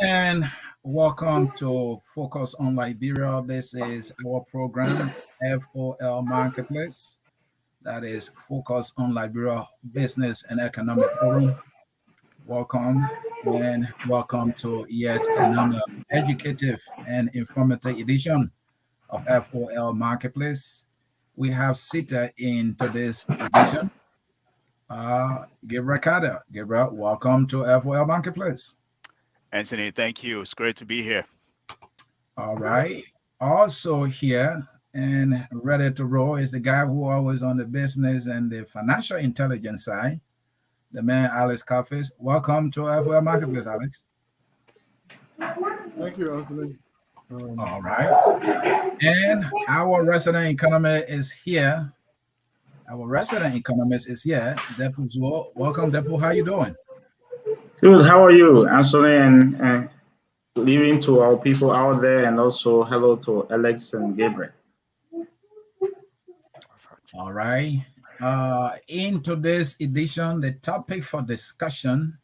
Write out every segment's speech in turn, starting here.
And welcome to Focus on Liberia. This is our program, FOL Marketplace. That is Focus on Liberia Business and Economic Forum. Welcome and welcome to yet another educative and informative edition of FOL Marketplace. We have seated in today's edition, Gabriel Carter. Gabriel, welcome to FOL Marketplace. Anthony, thank you. It's great to be here. All right. Also here and ready to roll is the guy who always on the business and the financial intelligence side, the man Alex Coffees. Welcome to FOL Marketplace, Alex. Thank you, Anthony. All right. And our resident economist is here. Our resident economist is here, Depu Zuo. Welcome, Depu. How you doing? Good. How are you, Anthony? And leaving to our people out there, and also hello to Alex and Gabriel. All right. In today's edition, the topic for discussion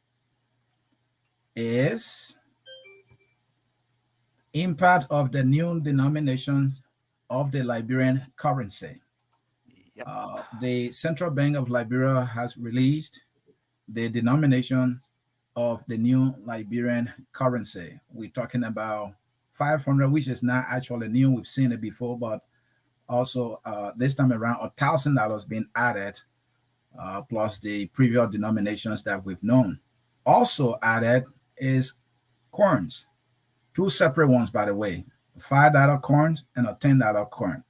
is impact of the new denominations of the Liberian currency. Yep. The Central Bank of Liberia has released the denominations of the new Liberian currency. We're talking about 500, which is not actually new. We've seen it before, but also this time around, $1,000 being added, plus the previous denominations that we've known. Also added is coins, two separate ones, by the way, $5 coins and a $10 coin.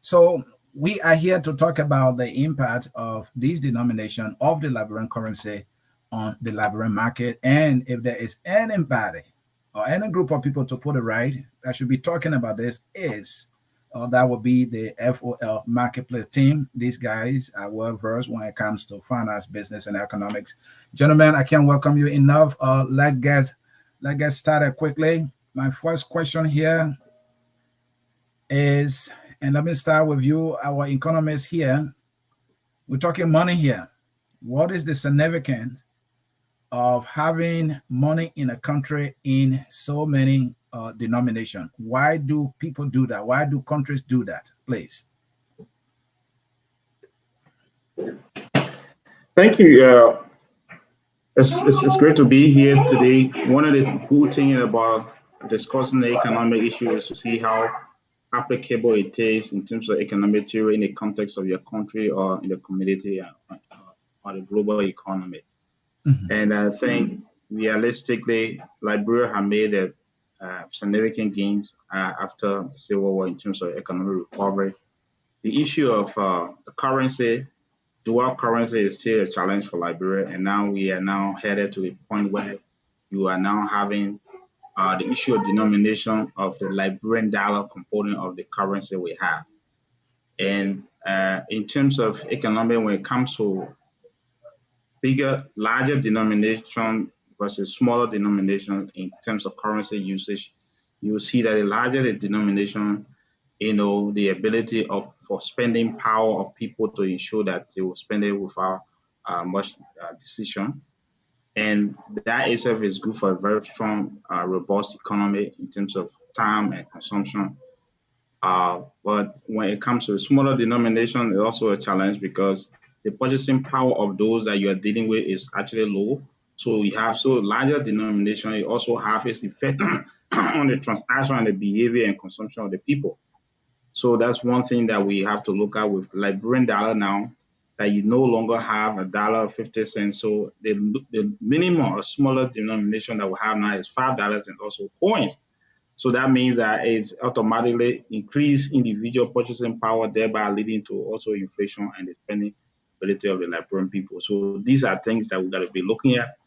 So we are here to talk about the impact of these denominations of the Liberian currency on the Liberian market, and if there is anybody or any group of people, to put it right, that should be talking about this is that would be the FOL Marketplace team. These guys are well versed when it comes to finance, business, and economics. Gentlemen, I can't welcome you enough. Let's get started quickly. My first question here is, and let me start with you, our economist here. We're talking money here. What is the significance of having money in a country in so many denominations? Why do people do that? Why do countries do that? Please. Thank you. It's great to be here today. One of the good things about discussing the economic issue is to see how applicable it is in terms of economic theory in the context of your country or in the community or the global economy. And I think realistically, Liberia has made significant gains after the Civil War in terms of economic recovery. The issue of the currency, dual currency, is still a challenge for Liberia, and now we are now headed to a point where you are now having the issue of denomination of the Liberian dollar component of the currency we have. And in terms of economic, when it comes to larger denomination versus smaller denomination in terms of currency usage, you will see that the larger the denomination, the ability for spending power of people to ensure that they will spend it without much decision. And that itself is good for a very strong, robust economy in terms of time and consumption. But when it comes to a smaller denomination, it's also a challenge because the purchasing power of those that you are dealing with is actually low. So we have larger denomination. It also has its effect on the transaction and the behavior and consumption of the people. So that's one thing that we have to look at with Liberian dollar now, that you no longer have $1.50. So the minimum or smaller denomination that we have now is $5 and also coins. So that means that it's automatically increased individual purchasing power, thereby leading to also inflation and the spending ability of the Liberian people. So these are things that we got to be looking at.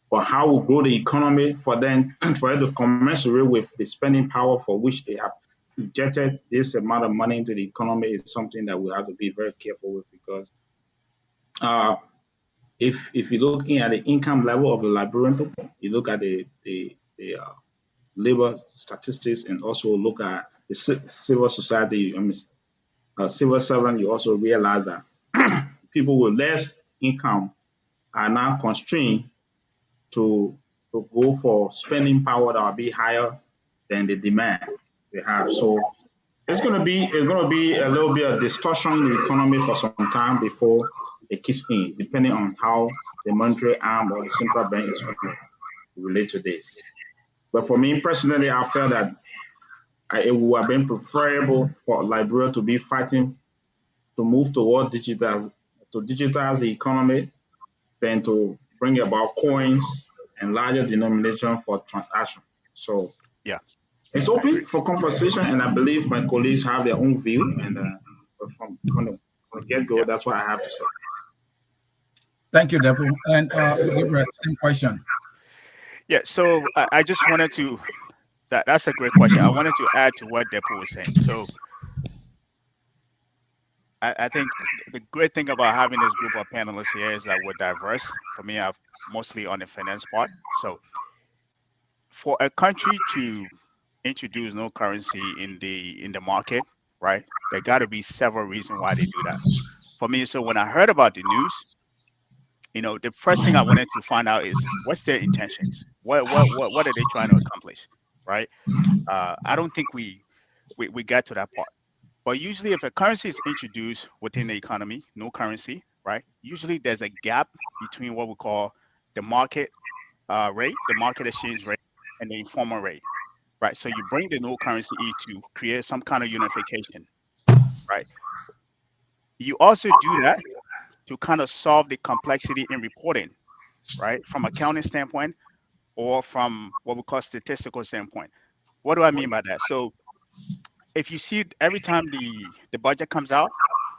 But how we grow the economy for them, for it to commensurate with the spending power for which they have injected this amount of money into the economy, is something that we have to be very careful with, because if you're looking at the income level of the Liberian people, you look at the labor statistics, and also look at the civil society, civil servant, you also realize that people with less income are now constrained to to go for spending power that will be higher than the demand they have. So it's gonna be a little bit of distortion in the economy for some time before it kicks in, depending on how the monetary arm or the central bank is gonna relate to this. But for me personally, I felt that it would have been preferable for Liberia to be fighting to move toward to digitize the economy than to bring about coins and larger denomination for transaction. So Yeah, it's I agree. open for conversation, and I believe my colleagues have their own view. And from the get go, Yeah. that's what I have to say. Thank you, Depu. And Gabriel, same question. Yeah. So I just wanted to, that's a great question. I wanted to add to what Depo was saying. So I think the great thing about having this group of panelists here is that we're diverse. For me, I've mostly on the finance part. So for a country to introduce no currency in the market, right? There got to be several reasons why they do that. For me, so when I heard about the news, the first thing I wanted to find out is what's their intentions. What are they trying to accomplish, right? I don't think we got to that part. But usually, if a currency is introduced within the economy, no currency, right? Usually, there's a gap between what we call the market rate, the market exchange rate, and the informal rate, right? So you bring the no currency in to create some kind of unification, right? You also do that to kind of solve the complexity in reporting, right? From accounting standpoint or from what we call statistical standpoint. What do I mean by that? So if you see every time the budget comes out,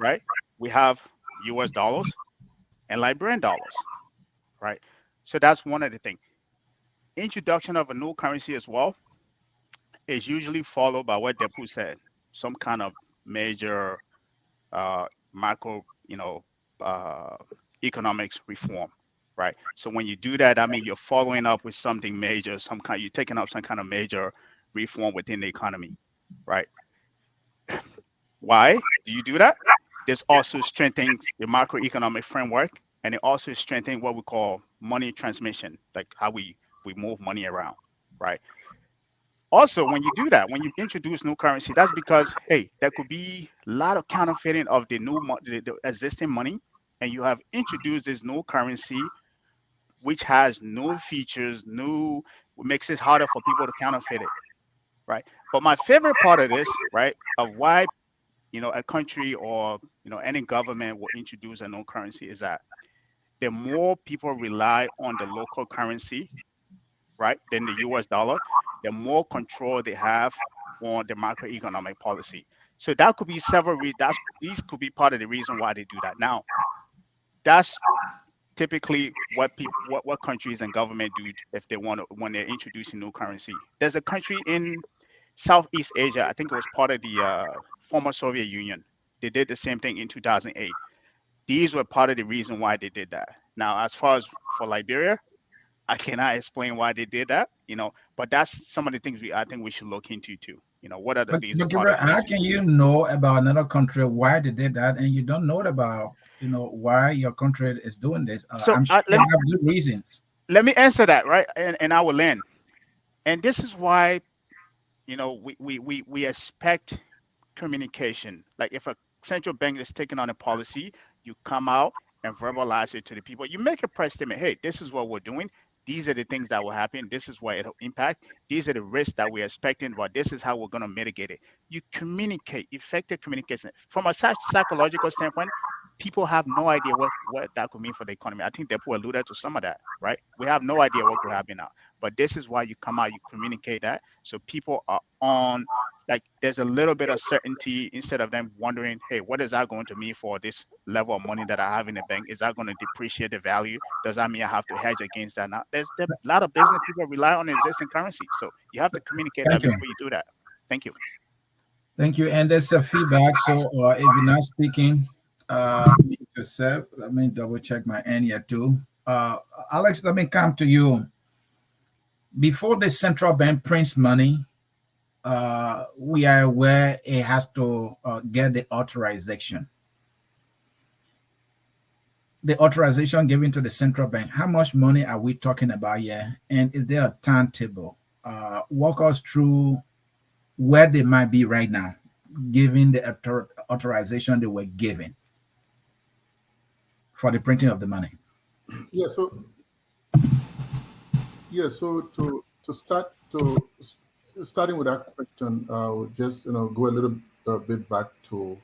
right, we have US dollars and Liberian dollars, right? So that's one of the things. Introduction of a new currency as well is usually followed by what Depu said, some kind of major macro, uh, economics reform, right? So when you do that, I mean you're following up with something major, you're taking up some kind of major reform within the economy, right? Why do you do that? This also strengthens the macroeconomic framework, and it also strengthens what we call money transmission, like how we move money around, right? Also, when you do that, when you introduce new currency, that's because hey, there could be a lot of counterfeiting of the existing money, and you have introduced this new currency which has new features, new makes it harder for people to counterfeit it, right? But my favorite part of this, right, of why a country or any government will introduce a new currency is that the more people rely on the local currency, right, than the US dollar, the more control they have on the macroeconomic policy. So that could be these could be part of the reason why they do that. Now, that's typically what countries and government do if they want to when they're introducing new currency. There's a country in Southeast Asia, I think it was part of the former Soviet Union. They did the same thing in 2008. These were part of the reason why they did that. Now, as far as for Liberia, I cannot explain why they did that, but that's some of the things I think we should look into too. What are these are But part of Gabriel, the how reasons. can you know about another country why they did that, and you don't know about why your country is doing this? So I'm sure they have good reasons. let me answer that, right? And I will end. And this is why, we expect communication. Like if a central bank is taking on a policy, you come out and verbalize it to the people. You make a press statement. Hey, this is what we're doing. These are the things that will happen. This is what it'll impact. These are the risks that we're expecting, but this is how we're going to mitigate it. You communicate, effective communication. From a psychological standpoint, people have no idea what that could mean for the economy. I think Depo alluded to some of that, right? We have no idea what could happen now. But this is why you come out, you communicate that. So people are on, like there's a little bit of certainty instead of them wondering, hey, what is that going to mean for this level of money that I have in the bank? Is that going to depreciate the value? Does that mean I have to hedge against that? Now, there's a lot of business people rely on existing currency. So you have to communicate that Thank you. before you do that. Thank you. Thank you. And there's a feedback. So if you're not speaking, mute yourself. Let me double check my end here too. Alex, let me come to you. Before the central bank prints money, we are aware it has to get the authorization. the authorization given to the central bank, how much money are we talking about here? And is there a timetable? Walk us through where they might be right now, given the authorization they were given for the printing of the money. Yeah. So to start starting with that question, we'll just go a little bit back to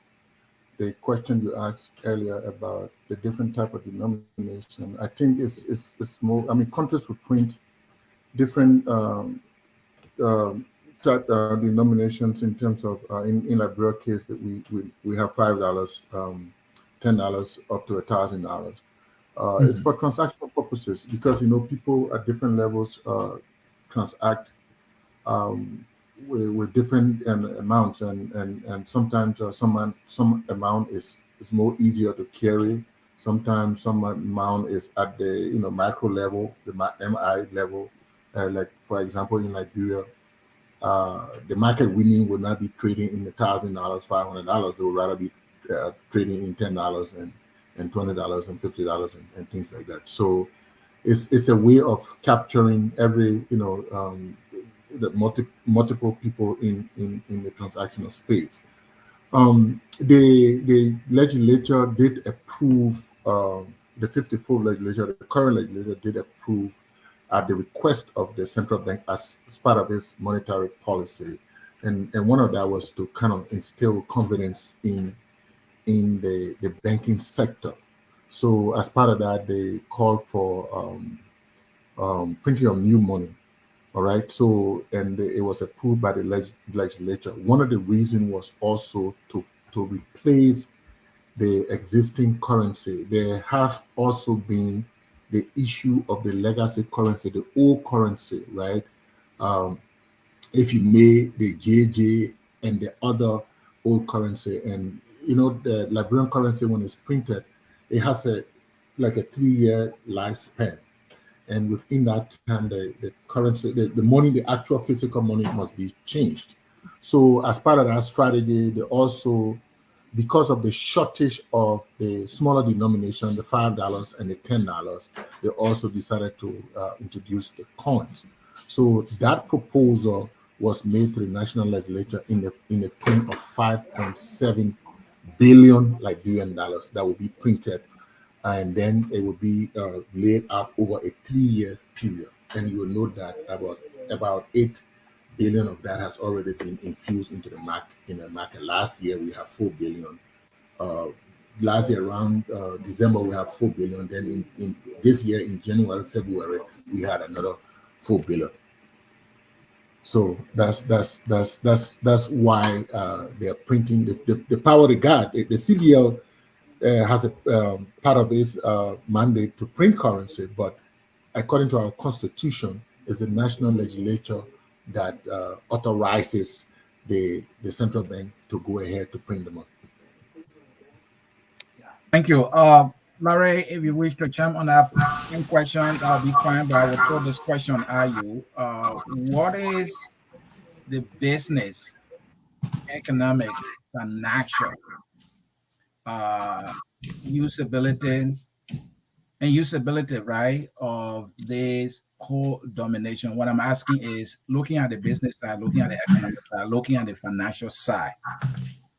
the question you asked earlier about the different type of denomination. I think it's more. I mean, countries will print different denominations in terms of in Liberia case that we have $5, $10 up to $1,000. It's for transactional purposes because people at different levels transact with different amounts, and sometimes some amount is more easier to carry. Sometimes some amount is at the macro level, the MI level. Like for example, in Liberia, the market winning will not be trading in the $1,000, $500. They will rather be trading in $10 and $20 and $50 and things like that. So it's a way of capturing every the multiple people in the transactional space. The legislature did approve the 54th legislature, the current legislature did approve at the request of the central bank as part of its monetary policy, and one of that was to kind of instill confidence in the banking sector. So as part of that, they called for printing of new money. All right. So, and it was approved by the legislature. One of the reasons was also to replace the existing currency. There have also been the issue of the legacy currency, the old currency, right? If you may, the JJ and the other old currency. And, the Liberian currency, when it's printed, it has a 3-year lifespan. And within that time, the currency, the money, the actual physical money must be changed. So as part of that strategy, they also, because of the shortage of the smaller denomination, the $5 and the $10, they also decided to introduce the coins. So that proposal was made to the national legislature in the tune of 5.7 billion Liberian dollars that will be printed, and then it will be laid out over a 3-year period. And you will note that about 8 billion of that has already been infused into the market. Last year we have 4 billion. Last year around December we have 4 billion. Then in this year in January, February we had another 4 billion. So that's why they are printing the power they got. The CBL has a part of its mandate to print currency, but according to our constitution, it's the national legislature that authorizes the central bank to go ahead to print the money. Thank you. Larry, if you wish to chime on that same question, that'll be fine, but I will throw this question at you. What is the business, economic, financial usability, right, of this whole domination? What I'm asking is, looking at the business side, looking at the economic side, looking at the financial side,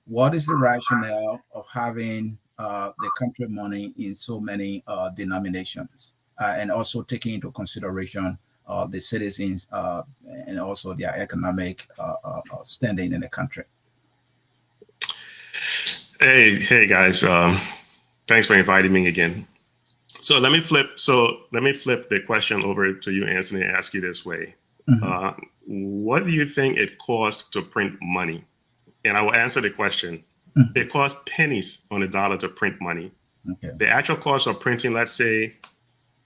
what is the rationale of having the country money in so many denominations, and also taking into consideration the citizens and also their economic standing in the country? Hey guys, thanks for inviting me again. So let me flip the question over to you, Anthony, and ask you this way. What do you think it costs to print money? And I will answer the question. It costs pennies on a dollar to print money. Okay. The actual cost of printing, let's say,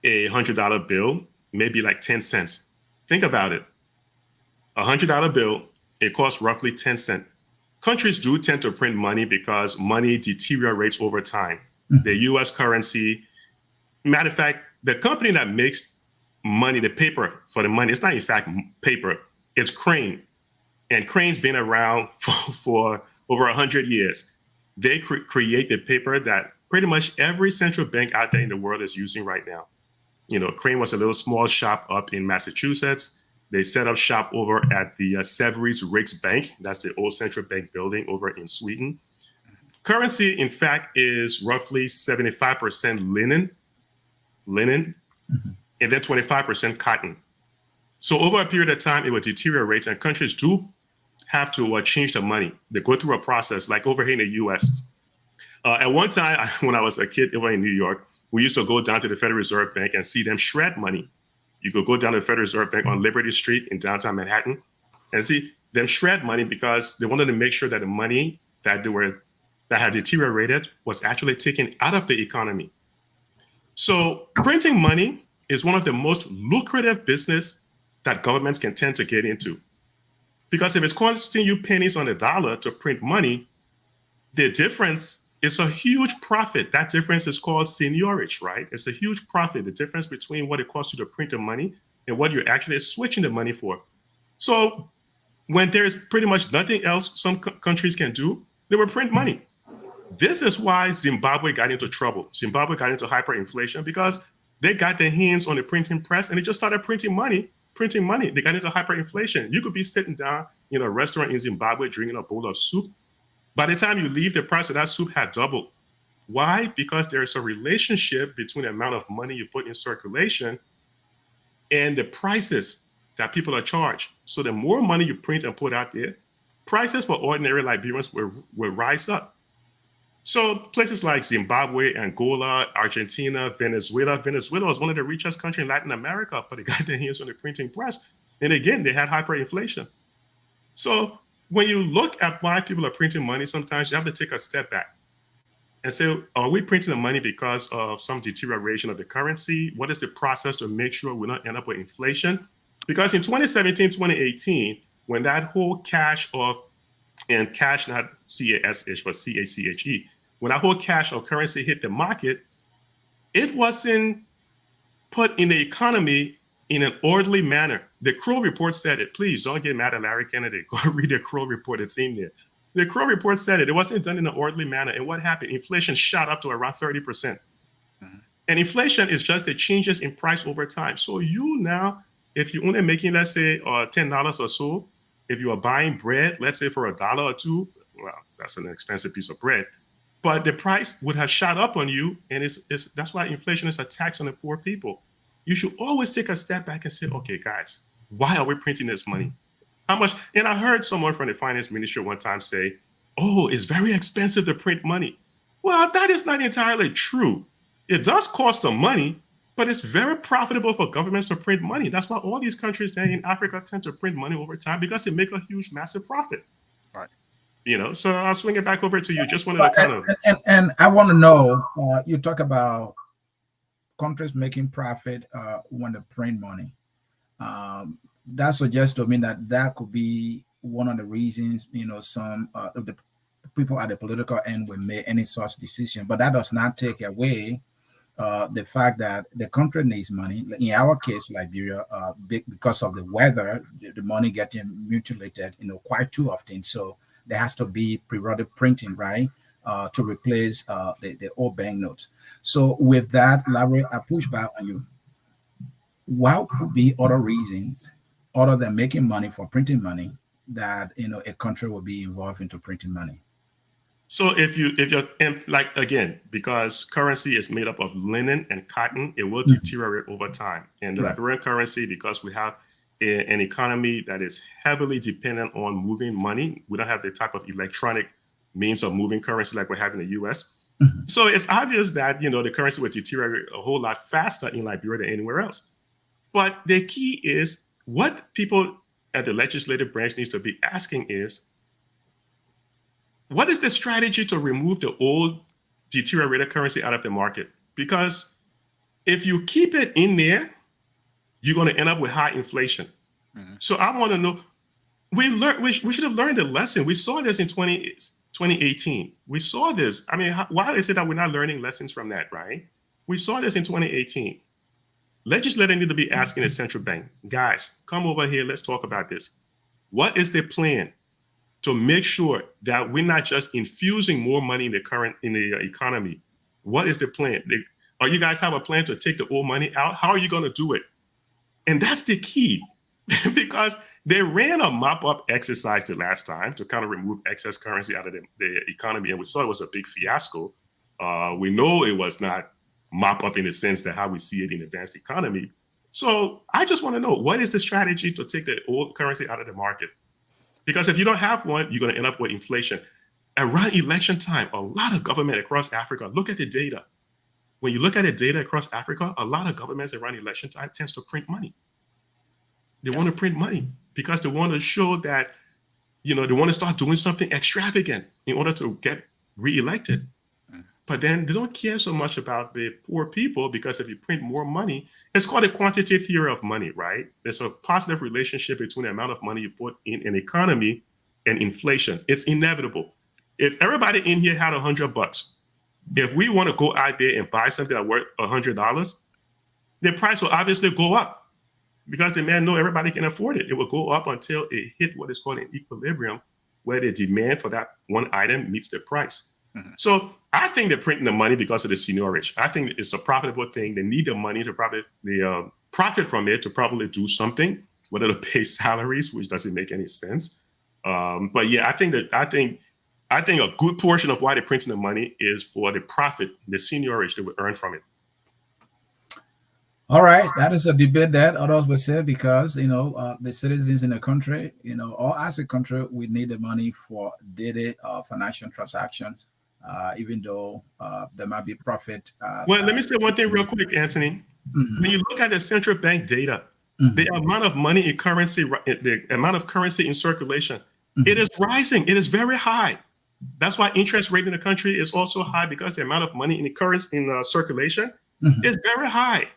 a $100 bill, maybe like 10 cents. Think about it. A $100 bill, it costs roughly 10 cents. Countries do tend to print money because money deteriorates over time. The US currency, matter of fact, the company that makes money, the paper for the money, it's not in fact paper, it's Crane. And Crane's been around for over 100 years. They create the paper that pretty much every central bank out there in the world is using right now. Crane was a little small shop up in Massachusetts. They set up shop over at the Severies Riggs Bank. That's the old central bank building over in Sweden. Currency, in fact, is roughly 75% linen, and then 25% cotton. So over a period of time, it would deteriorate, and countries do have to change the money. They go through a process, like over here in the U.S. At one time, when I was a kid over in New York, we used to go down to the Federal Reserve Bank and see them shred money. You could go down to the Federal Reserve Bank on Liberty Street in downtown Manhattan and see them shred money because they wanted to make sure that the money that had deteriorated was actually taken out of the economy. So printing money is one of the most lucrative business that governments can tend to get into. Because if it's costing you pennies on the dollar to print money, the difference is a huge profit. That difference is called seigniorage, right? It's a huge profit, the difference between what it costs you to print the money and what you're actually switching the money for. So when there's pretty much nothing else some countries can do, they will print money. This is why Zimbabwe got into trouble. Zimbabwe got into hyperinflation because they got their hands on the printing press and they just started printing money. They got into hyperinflation. You could be sitting down in a restaurant in Zimbabwe drinking a bowl of soup. By the time you leave, the price of that soup had doubled. Why? Because there is a relationship between the amount of money you put in circulation and the prices that people are charged. So the more money you print and put out there, prices for ordinary Liberians will rise up. So places like Zimbabwe, Angola, Argentina, Venezuela was one of the richest countries in Latin America, but they got their hands on the printing press. And again, they had hyperinflation. So when you look at why people are printing money, sometimes you have to take a step back and say, are we printing the money because of some deterioration of the currency? What is the process to make sure we don't end up with inflation? Because in 2017, 2018, when that whole cash, not C-A-S-H, but C-A-C-H-E, when that whole cash or currency hit the market, it wasn't put in the economy in an orderly manner. The Kroll report said it. Please don't get mad at Larry Kennedy. Go read the Kroll report. It's in there. The Kroll report said it. It wasn't done in an orderly manner. And what happened? Inflation shot up to around 30%. Mm-hmm. And inflation is just the changes in price over time. So you now, if you're only making, let's say, $10 or so, if you are buying bread, let's say for $1 or $2, well, that's an expensive piece of bread. But the price would have shot up on you. And that's why inflation is a tax on the poor people. You should always take a step back and say, okay, guys, why are we printing this money? How much? And I heard someone from the finance ministry one time say, oh, it's very expensive to print money. Well, that is not entirely true. It does cost some money, but it's very profitable for governments to print money. That's why all these countries there in Africa tend to print money over time because they make a huge, massive profit. Right. So I'll swing it back over to you. Just wanted to kind of. And I want to know, you talk about countries making profit when they print money. That suggests to me that could be one of the reasons, some of the people at the political end will make any such decision. But that does not take away the fact that the country needs money. In our case, Liberia, because of the weather, the money getting mutilated, quite too often. So there has to be periodic printing, right? To replace the old banknotes. So with that, Larry, I push back on you. What would be other reasons, other than making money for printing money, that a country will be involved into printing money? So if you're like, again, because currency is made up of linen and cotton, it will deteriorate over time. And the Liberian currency, because we have an economy that is heavily dependent on moving money, we don't have the type of electronic means of moving currency like we have in the US. Mm-hmm. So it's obvious that, the currency would deteriorate a whole lot faster in Liberia than anywhere else. But the key is what people at the legislative branch needs to be asking is, what is the strategy to remove the old deteriorated currency out of the market? Because if you keep it in there, you're going to end up with high inflation. Mm-hmm. So I want to know, we should have learned a lesson. We saw this in 2018. We saw this. I mean, why is it that we're not learning lessons from that, right? We saw this in 2018. Legislators need to be asking the central bank, guys, come over here. Let's talk about this. What is the plan to make sure that we're not just infusing more money in the economy? What is the plan? Are you guys have a plan to take the old money out? How are you going to do it? And that's the key because they ran a mop-up exercise the last time to kind of remove excess currency out of the economy. And we saw it was a big fiasco. We know it was not mop-up in the sense that how we see it in advanced economy. So I just want to know, what is the strategy to take the old currency out of the market? Because if you don't have one, you're going to end up with inflation. Around election time, a lot of government across Africa, look at the data. When you look at the data across Africa, a lot of governments around election time tends to print money. They want to print money because they want to show that, they want to start doing something extravagant in order to get reelected. But then they don't care so much about the poor people, because if you print more money, it's called a quantity theory of money, right? There's a positive relationship between the amount of money you put in an economy and inflation. It's inevitable. If everybody in here had $100, if we want to go out there and buy something that worth $100, the price will obviously go up because the man know everybody can afford it. It will go up until it hit what is called an equilibrium, where the demand for that one item meets the price. So I think they're printing the money because of the seigniorage. I think it's a profitable thing. They need the money to profit from it to probably do something, whether to pay salaries, which doesn't make any sense. But yeah, I think a good portion of why they're printing the money is for the profit, the seigniorage they will earn from it. All right, that is a debate that others will say, because the citizens in the country, or as a country, we need the money for daily financial transactions, even though there might be profit. Well, let me say one thing real quick, Anthony. When you look at the central bank data, the amount of money in currency, the amount of currency in circulation, it is rising. It is very high. That's why interest rate in the country is also high, because the amount of money in the currency in circulation is very high.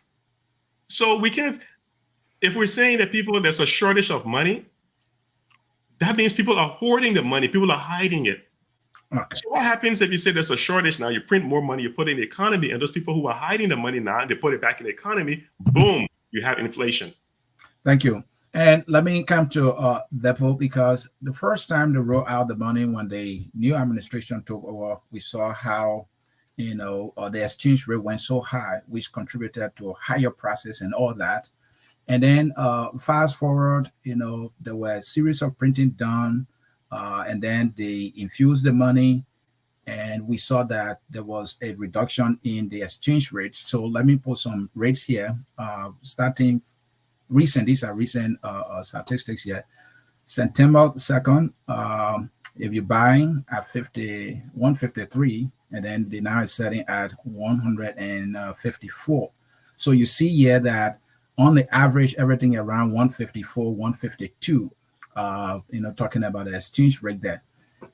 So we can't, if we're saying that there's a shortage of money, that means people are hoarding the money. People are hiding it. Okay. So what happens if you say there's a shortage now, you print more money, you put it in the economy, and those people who are hiding the money now, they put it back in the economy, boom, you have inflation. Thank you. And let me come to Depo, because the first time they wrote out the money when the new administration took over, we saw how the exchange rate went so high, which contributed to higher prices and all that. And then fast forward, there were a series of printing done, and then they infused the money, and we saw that there was a reduction in the exchange rates. So let me put some rates here, starting recent. These are recent statistics here. September 2nd, if you're buying at 153, and then the now is setting at 154. So you see here that on the average, everything around 154, 152, talking about the exchange rate there.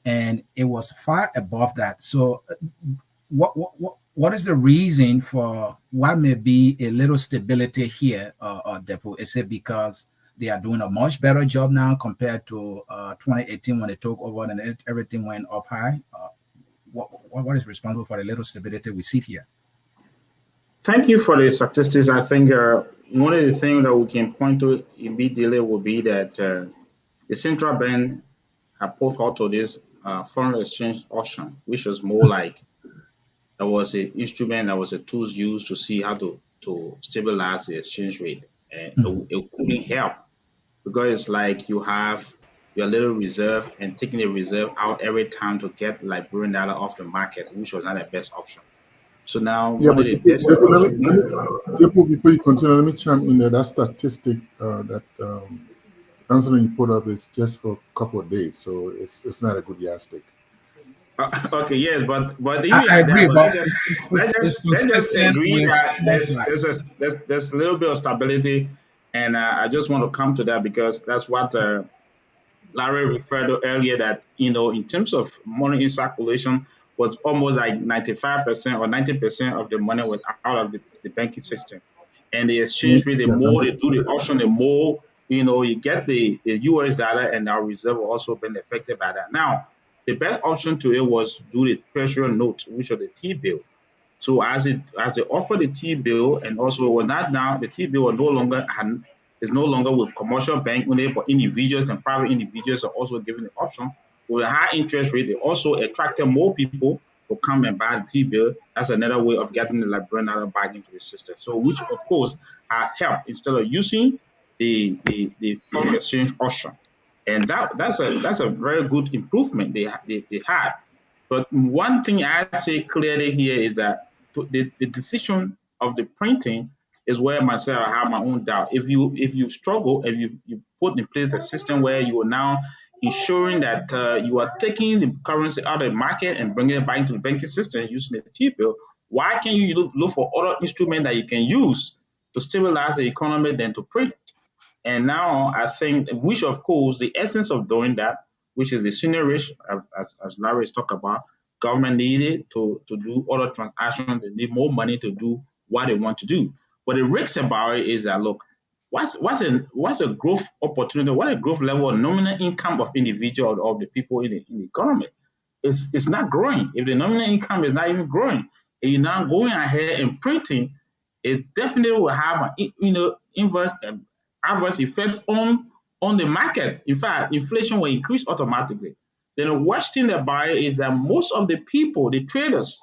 And it was far above that. So what is the reason for what may be a little stability here, Depo? Is it because they are doing a much better job now compared to 2018 when they took over and everything went up high? What is responsible for the little stability we see here? Thank you for the statistics. I think one of the things that we can point to immediately would be that the central bank have put out to this foreign exchange auction, which was more like that was an instrument, that was a tool used to see how to stabilize the exchange rate. And it couldn't help, because it's like you have your little reserve and taking the reserve out every time to get Liberian dollar off the market, which was not the best option. So now, before you continue, let me chime in there. That statistic that Anthony put up is just for a couple of days, so it's not a good yardstick. Okay, yes, but I agree. Let's just agree that there's a little bit of stability, and I just want to come to that, because that's what Larry referred to earlier, that in terms of money in circulation was almost like 95% or 90% of the money was out of the banking system, and the exchange rate, the more they do the auction, the more you get the US dollar, and our reserve will also been affected by that. Now, the best option to it was do the treasury note, which are the T-bill. So as they offer the T-bill, and also the T-bill is no longer with commercial bank only, but individuals and private individuals are also given the option. With a high interest rate, they also attracted more people to come and buy the T-bill. That's another way of getting the Liberian dollar back into the system. So, which of course has helped instead of using the foreign exchange auction, and that's a very good improvement they had. But one thing I'd say clearly here is that the decision of the printing is where myself I have my own doubt. If you struggle and you put in place a system where you are now ensuring that you are taking the currency out of the market and bringing it back into the banking system using the T-bill, why can't you look for other instruments that you can use to stabilize the economy than to print? And now I think, which of course, the essence of doing that, which is the seniorage, as Larry has talked about, government needed to do other transactions. They need more money to do what they want to do. But the risk about it is that, look, what's a growth opportunity? What a growth level of nominal income of individual of the people in the economy? It's not growing. If the nominal income is not even growing, and you're now going ahead and printing, it definitely will have an inverse adverse effect on the market. In fact, inflation will increase automatically. Then the worst thing about it is that most of the people, the traders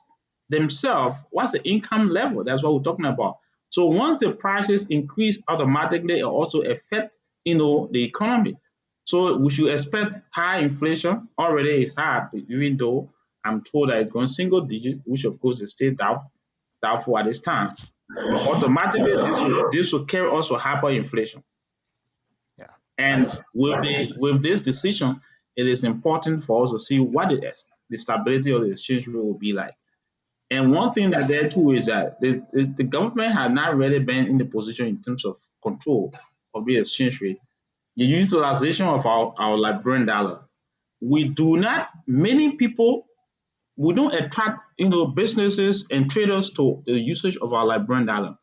themselves, what's the income level? That's what we're talking about. So once the prices increase automatically, it also affect the economy. So we should expect high inflation. Already is high, even though I'm told that it's going single digits, which of course is still doubtful at this time. But automatically, this will carry also hyperinflation. Yeah. And with this decision, it is important for us to see what the stability of the exchange rate will be like. And one thing that there too is that the government has not really been in the position in terms of control of the exchange rate. The utilization of our Liberian dollar. Many people, we don't attract businesses and traders to the usage of our Liberian dollar.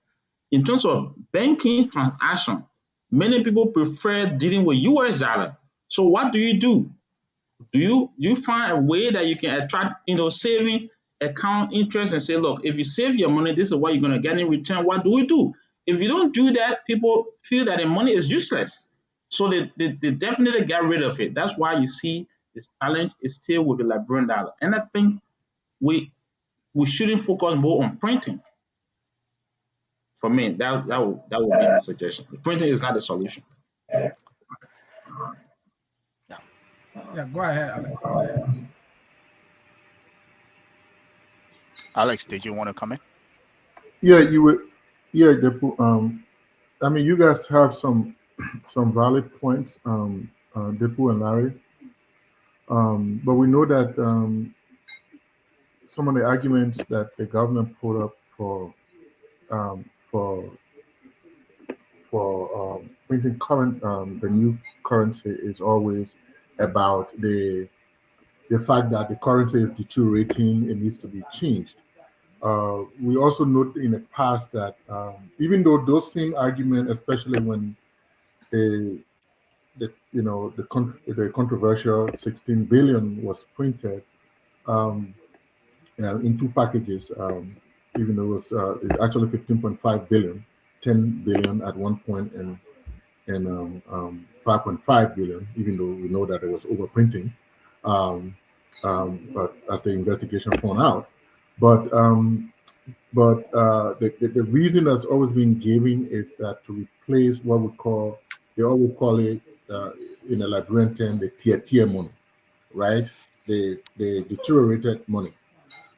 In terms of banking transaction, many people prefer dealing with US dollar. So what do? Do you find a way that you can attract saving account interest and say, look, if you save your money, this is what you're going to get in return. What do we do? If you don't do that, people feel that the money is useless. So they definitely get rid of it. That's why you see this challenge is still with the Liberian dollar. And I think we shouldn't focus more on printing. For me, that would be my suggestion. Printing is not the solution. Yeah, go ahead, Alex. Alex, did you want to come in? Yeah, you would. Yeah, I mean, you guys have some valid points, Depu and Larry. But we know that some of the arguments that the government put up for printing the new currency is always about the fact that the currency is deteriorating. It needs to be changed. We also note in the past that even though those same arguments, especially when the controversial 16 billion was printed in two packages, even though it was actually 15.5 billion, 10 billion at one point, and 5.5 billion, even though we know that it was overprinting, but as the investigation found out. But the reason that's always been given is that to replace what they always call it in a Liberian term, the tier money, right? The deteriorated money.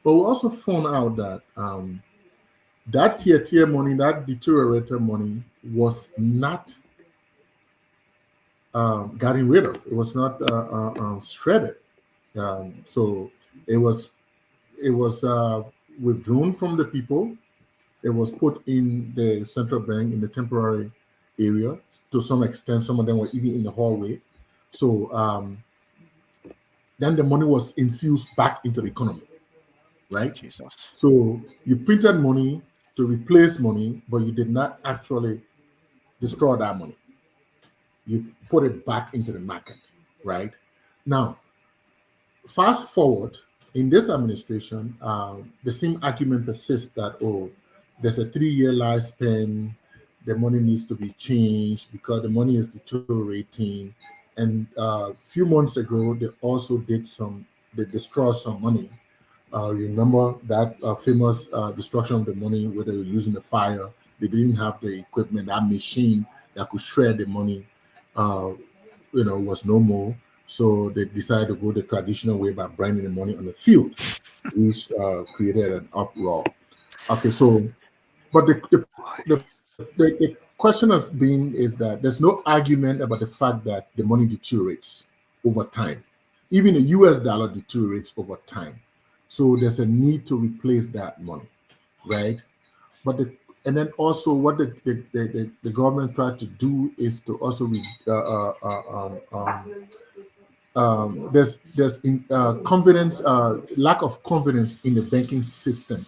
But we also found out that that tier money, that deteriorated money, was not gotten rid of. It was not shredded. So it was withdrawn from the people. It was put in the central bank in the temporary area. To some extent, some of them were even in the hallway. So then the money was infused back into the economy, right? Jesus. So you printed money to replace money, but you did not actually destroy that money. You put it back into the market, right? Now, fast forward, in this administration, the same argument persists that, there's a 3-year lifespan, the money needs to be changed because the money is deteriorating. And a few months ago, they also destroyed some money You remember that famous destruction of the money where they were using the fire. They didn't have the equipment, that machine that could shred the money, was no more. So they decided to go the traditional way by burning the money on the field, which created an uproar. Okay, so, but the question has been is that there's no argument about the fact that the money deteriorates over time. Even the US dollar deteriorates over time. So there's a need to replace that money, right? But and then also what the government tried to do is to also there's confidence, lack of confidence in the banking system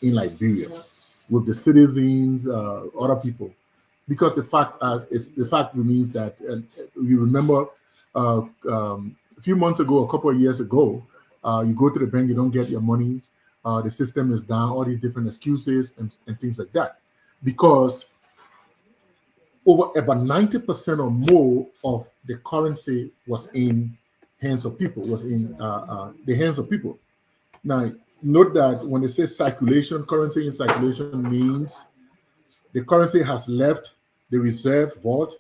in Liberia with the citizens, other people, because the fact remains that you remember a few months ago, a couple of years ago, you go to the bank, you don't get your money, the system is down, all these different excuses and things like that, because over about 90% or more of the currency was in hands of people, was in the hands of people. Now, note that when they say circulation, currency in circulation means the currency has left the reserve vault,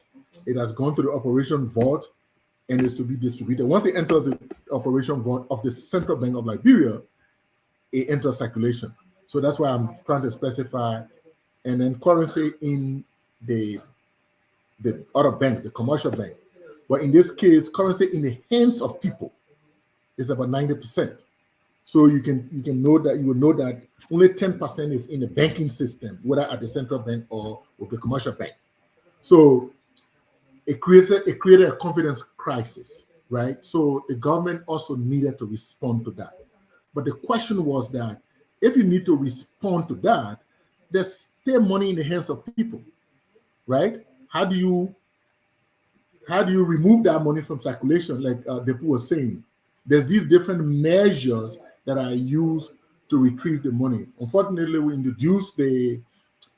it has gone to the operation vault, and is to be distributed. Once it enters the operation vault of the Central Bank of Liberia, it enters circulation. So that's why I'm trying to specify, and then currency in the other bank, the commercial bank. But in this case, currency in the hands of people is about 90%. So you will know that only 10% is in the banking system, whether at the central bank or with the commercial bank. So it created a confidence crisis, right? So the government also needed to respond to that. But the question was that if you need to respond to that, there's still money in the hands of people, right? How do you remove that money from circulation? Like Depu was saying, there's these different measures that are used to retrieve the money. Unfortunately, we introduced the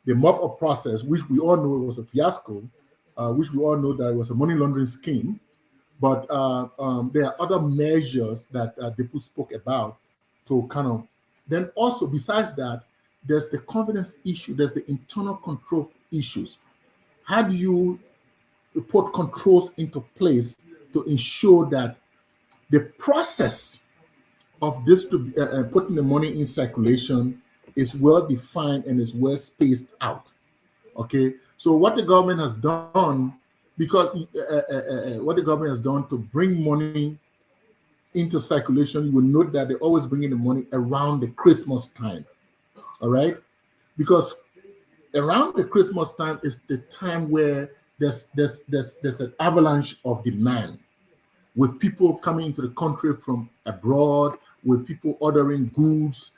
mop-up process, which we all know was a fiasco, which we all know that it was a money laundering scheme. But there are other measures that Depu spoke about to kind of. Then also, besides that, there's the confidence issue. There's the internal control issues. How do you put controls into place to ensure that the process of putting the money in circulation is well defined and is well spaced out? Okay, so what the government has done, because what the government has done to bring money into circulation, you will note that they're always bringing the money around the Christmas time. All right, because around the Christmas time is the time where there's an avalanche of demand, with people coming into the country from abroad, with people ordering goods,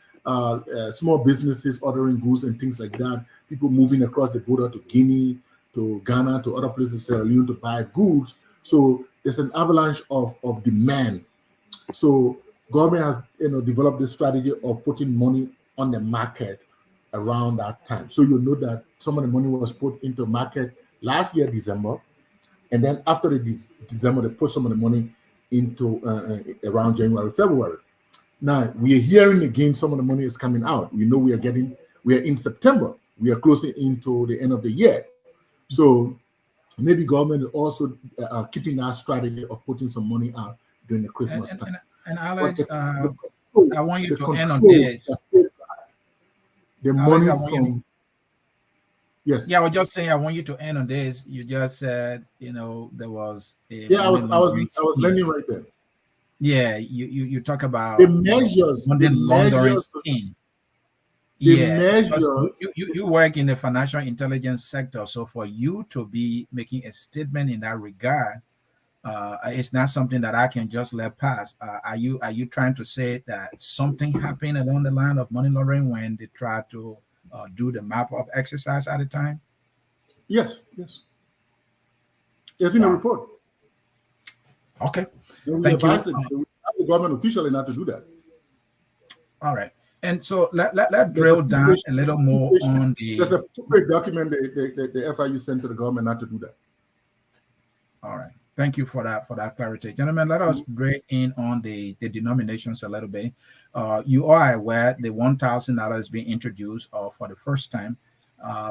small businesses ordering goods and things like that, people moving across the border to Guinea, to Ghana, to other places, Sierra Leone, to buy goods. So there's an avalanche of demand. So government has developed this strategy of putting money on the market around that time. So you know that some of the money was put into market last year, December, and then after December, they put some of the money into around January, February. Now we are hearing again some of the money is coming out. We know we are in September. We are closing into the end of the year. So maybe government is also keeping that strategy of putting some money out during the Christmas time. And Alex, I want you to end on controls this. The Alex, money yes. Yeah, I was just saying I want you to end on this. You just said, there was I was learning right there. Yeah, you talk about the measures, laundering scheme. Measure. You work in the financial intelligence sector, so for you to be making a statement in that regard, it's not something that I can just let pass. Are you trying to say that something happened along the line of money laundering when they tried to do the map-up exercise at the time? Yes. It's in the report. Okay. Thank you. The government officially not to do that. All right. And so let drill down a little more on the. There's a two-page document the FIU sent to the government not to do that. All right. Thank you for that clarity. Gentlemen, let us break in on the denominations a little bit. You are aware the $1,000 is being introduced for the first time.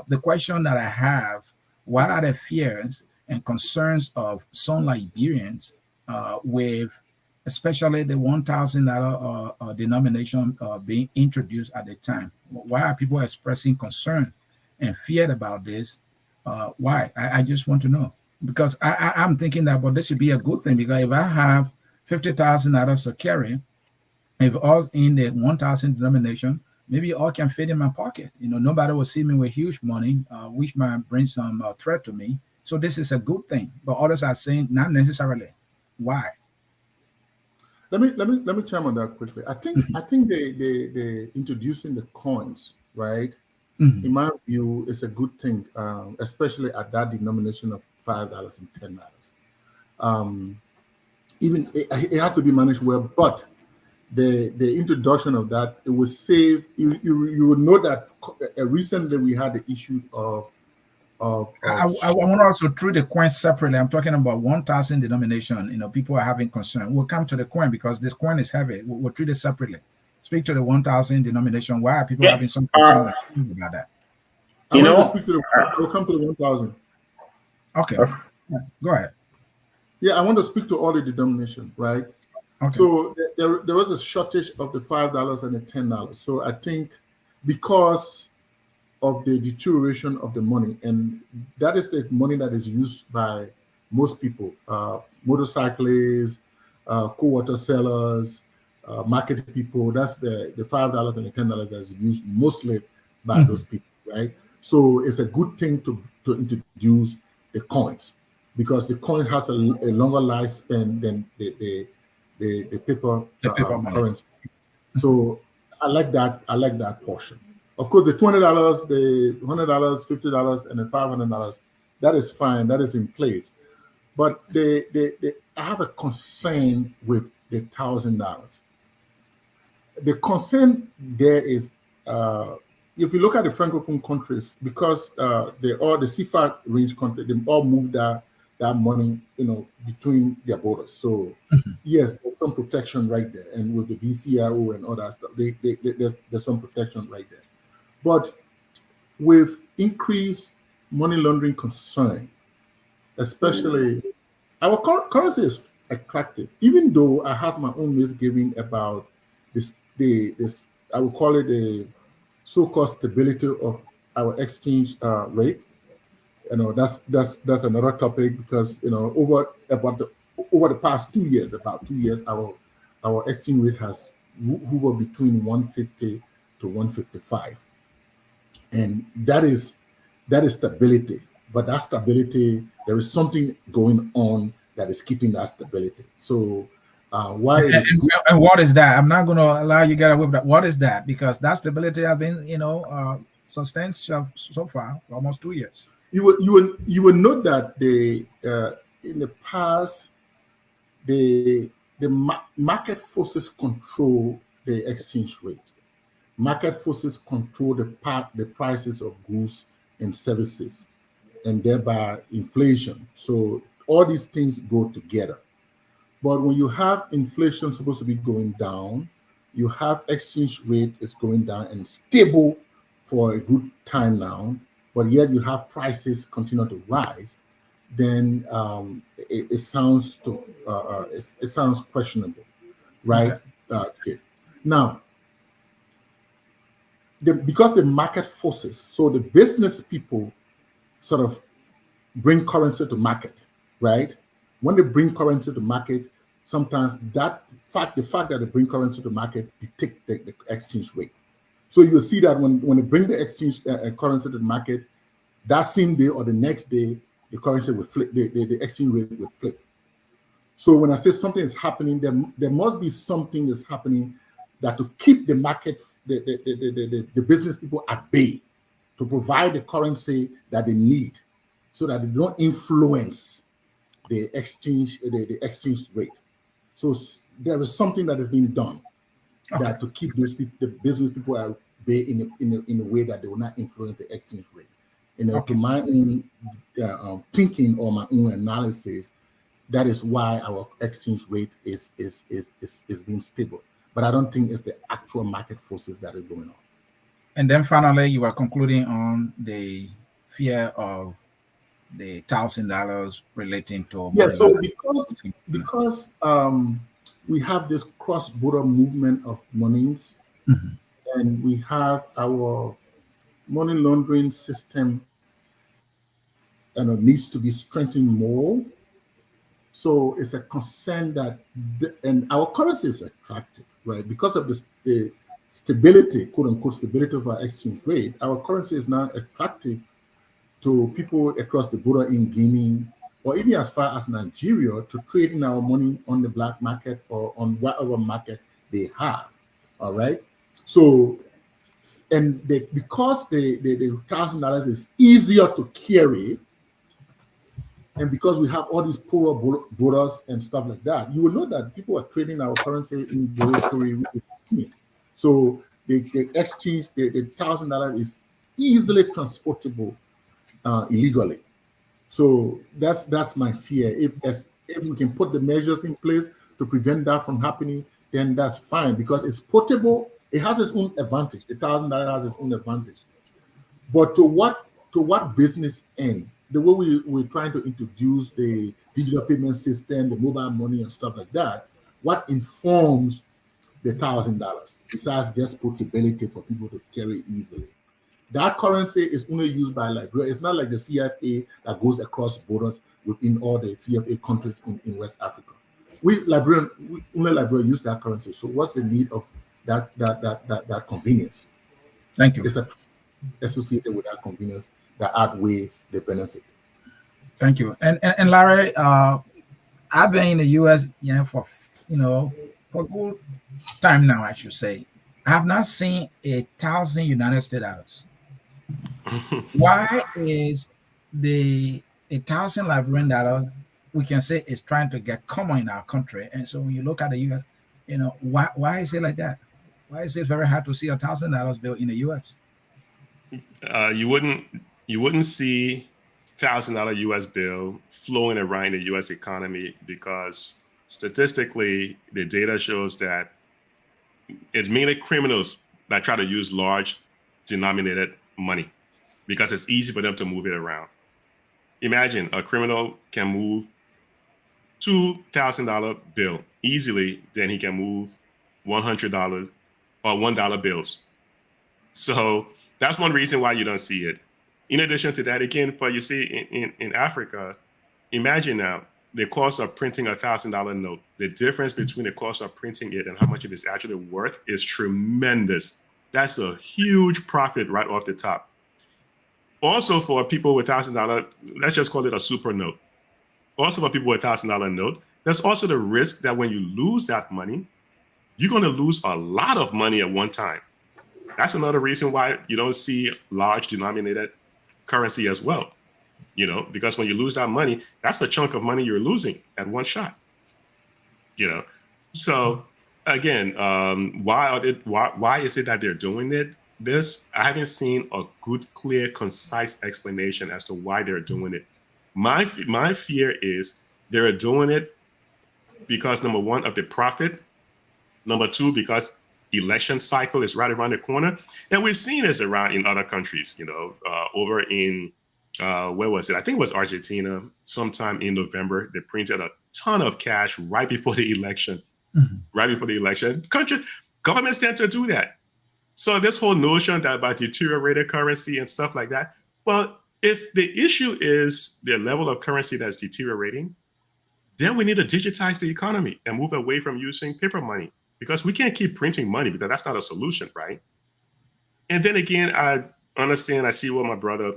The question that I have, what are the fears and concerns of some Liberians with especially the $1,000 denomination being introduced at the time? Why are people expressing concern and fear about this? Why? I just want to know. Because I'm thinking that, but this should be a good thing, because if I have $50,000 to carry, if all in the 1,000 denomination, maybe all can fit in my pocket. Nobody will see me with huge money, which might bring some threat to me. So this is a good thing. But others are saying not necessarily. Why? Let me chime on that quickly. I think they introducing the coins, right? Mm-hmm. In my view, it's a good thing, especially at that denomination of $5 and $10. Even it has to be managed well, but the introduction of that, it will save you will know that recently we had the issue of I want to also treat the coin separately. I'm talking about 1,000 denomination. People are having concern. We'll come to the coin because this coin is heavy. We'll treat it separately. Speak to the 1,000 denomination. Why are people having some concern about that? We'll come to the 1,000. Okay, go ahead. Yeah, I want to speak to all the denomination, right? Okay. So there was a shortage of the $5 and the $10. So I think because of the deterioration of the money, and that is the money that is used by most people, motorcyclists, co-water sellers, market people. That's the $5 and the $10 that is used mostly by those people, right? So it's a good thing to introduce the coins, because the coin has a longer lifespan than the paper currency. So I like that portion. Of course, the $20, the $100, $50, and the $500, that is fine. That is in place. But I have a concern with the $1,000. The concern there is, if you look at the Francophone countries, because they all the CFA range countries, they all move that money, between their borders. So yes, there's some protection right there, and with the BCIO and all that stuff, there's some protection right there. But with increased money laundering concern, especially our currency is attractive, even though I have my own misgiving about this I would call it the so-called stability of our exchange rate. That's another topic, because over the past 2 years, our exchange rate has hovered between 150 to 155, and that is stability. But that stability, there is something going on that is keeping that stability. So why it is good. And what is that? I'm not going to allow you to get away with that. What is that? Because that stability has been sustained so far for almost 2 years. You will note that in the past the market forces control the exchange rate. Market forces control the prices of goods and services, and thereby inflation. So all these things go together. But when you have inflation supposed to be going down, you have exchange rate is going down and stable for a good time now, but yet you have prices continue to rise, then it sounds questionable, right? Okay. Now, because the market forces, so the business people sort of bring currency to market, right? When they bring currency to market, sometimes the fact that they bring currency to market dictate the exchange rate. So you will see that when they bring the exchange currency to the market, that same day or the next day, the currency will flip, the exchange rate will flip. So when I say something is happening, there must be something that's happening that to keep the market, the business people at bay, to provide the currency that they need, so that they don't influence the exchange rate. So there is something that is being done that to keep the business people at bay in a way that they will not influence the exchange rate. To my own thinking or my own analysis, that is why our exchange rate is being stable. But I don't think it's the actual market forces that are going on. And then finally, you are concluding on the fear of the $1,000 relating to Yeah, money so laundering. because we have this cross-border movement of monies, Mhm. and we have our money laundering system and it needs to be strengthened more. So it's a concern that, and our currency is attractive, right? Because of the stability, quote unquote, stability of our exchange rate, our currency is now attractive to people across the border in Guinea or even as far as Nigeria to trade in our money on the black market or on whatever market they have. All right. So, and because the $1,000 is easier to carry, and because we have all these poorer borders and stuff like that, you will know that people are trading our currency in derogatory. So the exchange, the $1,000 is easily transportable illegally. So that's my fear. If we can put the measures in place to prevent that from happening, then that's fine because it's portable. It has its own advantage. The $1,000 has its own advantage. But to what business end? The way we're trying to introduce the digital payment system, the mobile money and stuff like that, what informs the $1,000 besides just portability for people to carry easily? That currency is only used by Liberia. It's not like the CFA that goes across borders within all the CFA countries in West Africa. Only Liberia use that currency. So what's the need of that convenience? Thank you. It's associated with that convenience that outweighs the benefit. Thank you. And Larry, I've been in the U.S. For for good time now, I should say. I have not seen 1,000 United States dollars. Why is the 1,000 Liberian dollars, we can say, is trying to get common in our country? And so when you look at the U.S., why is it like that? Why is it very hard to see $1,000 bill in the U.S.? You wouldn't see $1,000 U.S. bill flowing around the U.S. economy because statistically, the data shows that it's mainly criminals that try to use large denominated money because it's easy for them to move it around. Imagine a criminal can move $2,000 bill easily, then he can move $100 or $1 bills. So that's one reason why you don't see it. In addition to that, again, but you see in Africa, imagine now the cost of printing $1,000 note. The difference between the cost of printing it and how much it is actually worth is tremendous. That's a huge profit right off the top. Also, for people with $1,000, let's just call it a super note. Also, for people with $1,000 note, there's also the risk that when you lose that money, you're going to lose a lot of money at one time. That's another reason why you don't see large denominated currency as well. Because when you lose that money, that's a chunk of money you're losing at one shot. So again, why is it that they're doing this? I haven't seen a good, clear, concise explanation as to why they're doing it. My fear is they're doing it because, number one, of the profit. Number two, because election cycle is right around the corner. And we've seen this around in other countries, over in, where was it? I think it was Argentina. Sometime in November, they printed a ton of cash right before the election. Mm-hmm. Right before the election. Governments tend to do that. So this whole notion that about deteriorated currency and stuff like that, well, if the issue is the level of currency that's deteriorating, then we need to digitize the economy and move away from using paper money because we can't keep printing money because that's not a solution, right? And then again, I understand, I see what my brother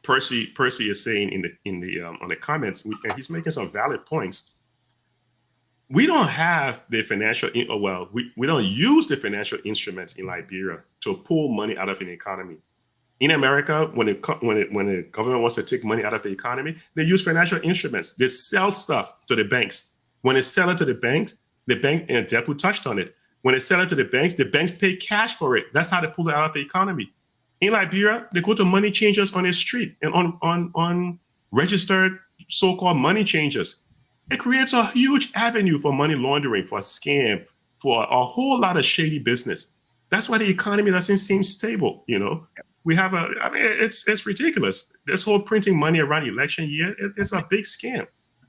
Percy is saying in the on the comments, and he's making some valid points. We don't have the financial, we don't use the financial instruments in Liberia to pull money out of an economy. In America, when the government wants to take money out of the economy, they use financial instruments. They sell stuff to the banks. When they sell it to the banks, the bank, and Depu touched on it. When they sell it to the banks pay cash for it. That's how they pull it out of the economy. In Liberia, they go to money changers on the street and on registered so-called money changers. It creates a huge avenue for money laundering, for a scam, for a whole lot of shady business. That's why the economy doesn't seem stable. We have I mean, it's ridiculous. This whole printing money around election year, it's a big scam.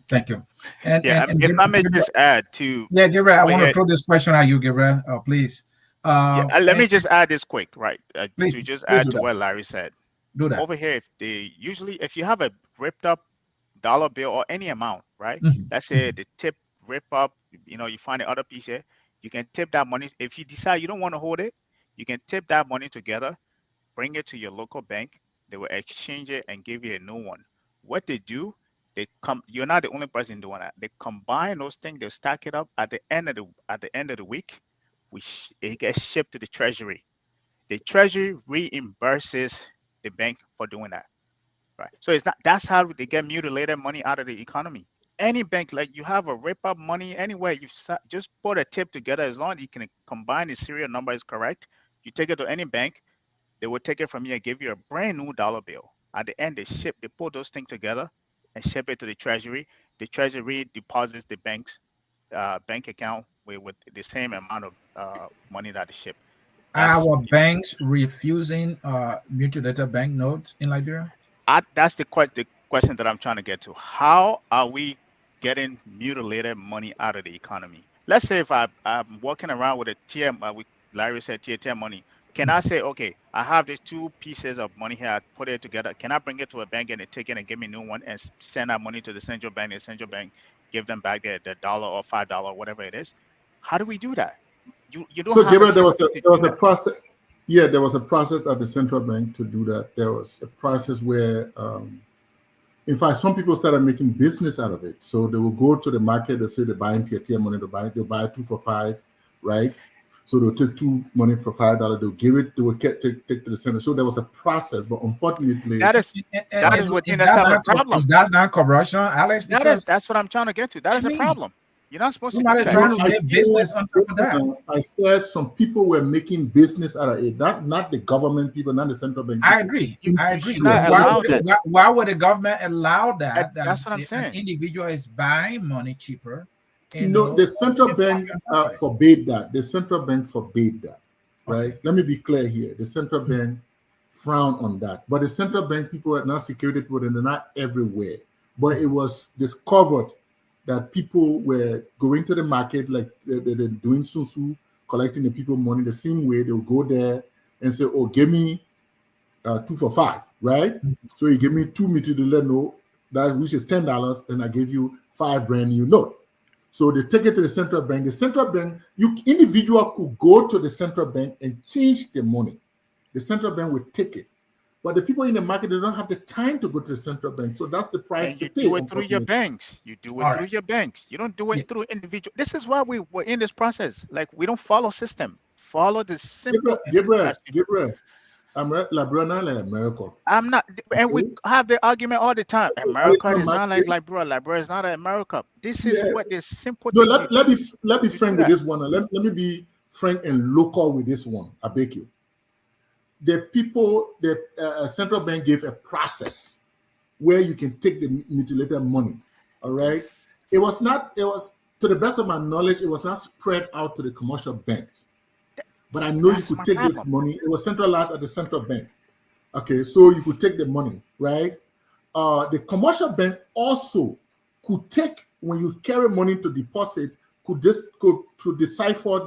Thank you. Yeah, And if I may just add to yeah, Gabriel, I over want to here. throw this question at you, Gabriel. Please. Yeah, let me just add this quick, right? Please, To just please add do to that. what Larry said. Do that. Over here, if you have a ripped up dollar bill or any amount, right? Mhm. Let's say the tip rip up, you find the other piece here, you can tip that money. If you decide you don't want to hold it, you can tip that money together, bring it to your local bank. They will exchange it and give you a new one. What they do, you're not the only person doing that. They combine those things, they stack it up at the end of the week, which it gets shipped to the treasury. The treasury reimburses the bank for doing that. Right. So that's how they get mutilated money out of the economy. Any bank, like you have a rip up money anywhere, just put a tip together. As long as you can combine the serial number is correct, you take it to any bank, they will take it from you and give you a brand new dollar bill. At the end, they put those things together and ship it to the treasury. The treasury deposits the bank's bank account with the same amount of money that they ship. Our banks refusing mutilated banknotes in Liberia? That's the question that I'm trying to get to. How are we getting mutilated money out of the economy? Let's say if I'm walking around with a TM, Larry said TM money. Can I say, okay, I have these two pieces of money here, I put it together. Can I bring it to a bank and they take it and give me a new one and send that money to the central bank? The central bank give them back the $1 or $5, whatever it is. How do we do that? You don't So, have Gabriel, a there was system a process. Yeah, there was a process at the central bank to do that. There was a process where, in fact, some people started making business out of it. So they will go to the market, they say they're buying TTM money, they'll buy 2 for $5, right? So they'll take 2 money for $5, they'll give it, they will take to the center. So there was a process, but unfortunately, that is within itself a problem. Is that not corruption, Alex? Because that's what I'm trying to get to. That is a problem. You're not supposed to do that. Trying to make business on top of that. I said some people were making business out of it. Not the government people, not the central bank people. I agree. I agree. Why would the government allow that? That's what I'm saying. An individual is buying money cheaper. The central bank forbade that. The central bank forbade that. Right? Okay. Let me be clear here. The central bank frowned on that. But the central bank people are not security people, and they're not everywhere. But it was discovered that people were going to the market like they're doing susu, collecting the people money the same way. They'll go there and say, oh, give me 2 for $5, right? So you give me 2 meters to let know that, which is $10, and I give you 5 brand new note. So they take it to the central bank. The central bank, individual could go to the central bank and change the money. The central bank would take it. But the people in the market, they don't have the time to go to the central bank. So that's the price and you pay. do it through your banks. You do it through your banks. You don't do it through individual. This is why we were in this process. Like, we don't follow system. Follow the simple. Gabriel, I'm America. I'm not, and we have the argument all the time. America is not like Liberia. Liberia is not America. This is what the simple. No, let me be frank with this one. Let me be frank and local with this one. I beg you. The people, the central bank gave a process where you can take the mutilated money. All right. It was, to the best of my knowledge, it was not spread out to the commercial banks. But I know you could take this money. It was centralized at the central bank. Okay, so you could take the money, right? The commercial bank also could take, when you carry money to deposit, could decipher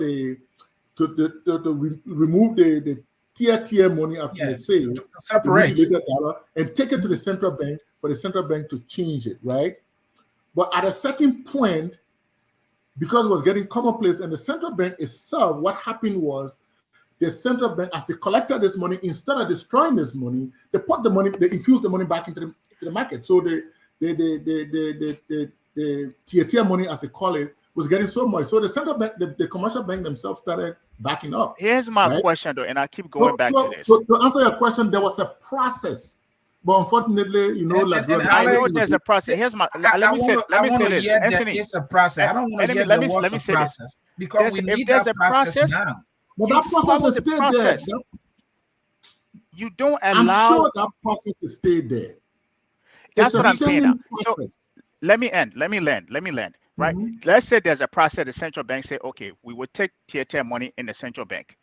remove the tier money after they say separate and take it to the central bank for the central bank to change it, right? But at a certain point, because it was getting commonplace and the central bank itself, what happened was the central bank, as they collected this money, instead of destroying this money, they infused the money back into the market. So the tier money, as they call it, was getting so much. So the central bank, the commercial bank themselves started backing up. Here's my question, though, and I keep going back to this. So to answer your question, there was a process. But unfortunately, I know there's a process. Here's my. Let me say this. Anthony, it's a process. I don't want to hear the word process because we need that process now. But that process is still there. You don't allow. I'm sure that process is still there. That's what I'm saying now. So let me land. Right? Let's say there's a process. The central bank say, okay, we will take tier money in the central bank.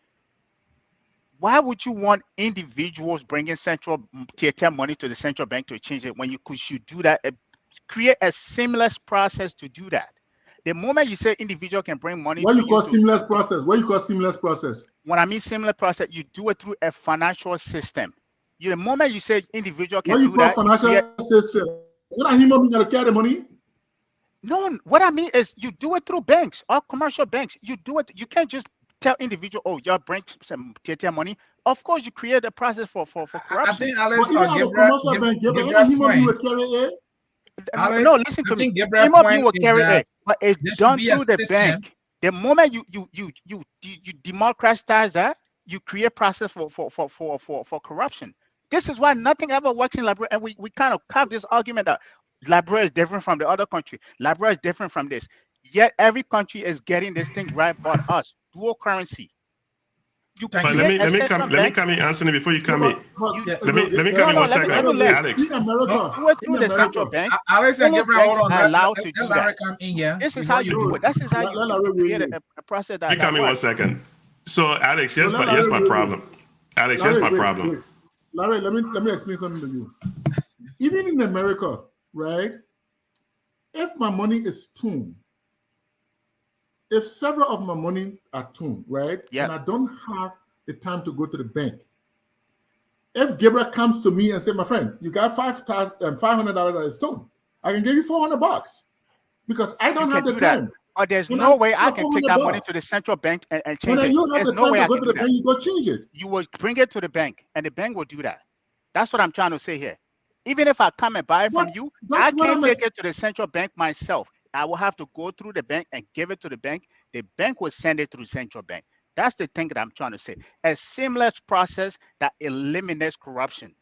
Why would you want individuals bringing tier money to the central bank to change it when you should do that? Create a seamless process to do that. The moment you say individual can bring money, what you call seamless process? What you call seamless process? When I mean seamless process, you do it through a financial system. The moment you say individual can do that, financial system. What are human beings that carry the money? No, what I mean is you do it through banks or commercial banks. You do it. You can't just tell individual, oh, y'all bring some tier money. Of course, you create a process for corruption. I think Alex commercial bank, any human being will carry it. Alex, no, listen to me. Human being will carry it, but it's done through the bank. The moment you democratize that, you create process for corruption. This is why nothing ever works in Liberia, and we kind of have this argument that Liberia is different from the other country. Liberia is different from this. Yet every country is getting this thing right but us. Dual currency. Let me come in, Anthony, before you come in. Let me come in 1 second. Alex. Do it through the central bank. Alex and Gabriel are allowed to do that. Come in here. This is how you do it. This is how you create a process that. You come in 1 second. So, Alex, here's my problem. Alex, here's my problem. Larry, let me explain something to you. Even in America, right? If my money is tuned, if several of my money are tuned, right? Yeah. And I don't have the time to go to the bank. If Gabriel comes to me and say, my friend, you got $500 that is tuned, I can give you $400 because I don't have the time. Or there's no way I can take that money to the central bank and change it. There's no way I can do that. You go change it. You will bring it to the bank, and the bank will do that. That's what I'm trying to say here. Even if I come and buy it from you, I can't take it to the central bank myself. I will have to go through the bank and give it to the bank. The bank will send it through central bank. That's the thing that I'm trying to say. A seamless process that eliminates corruption.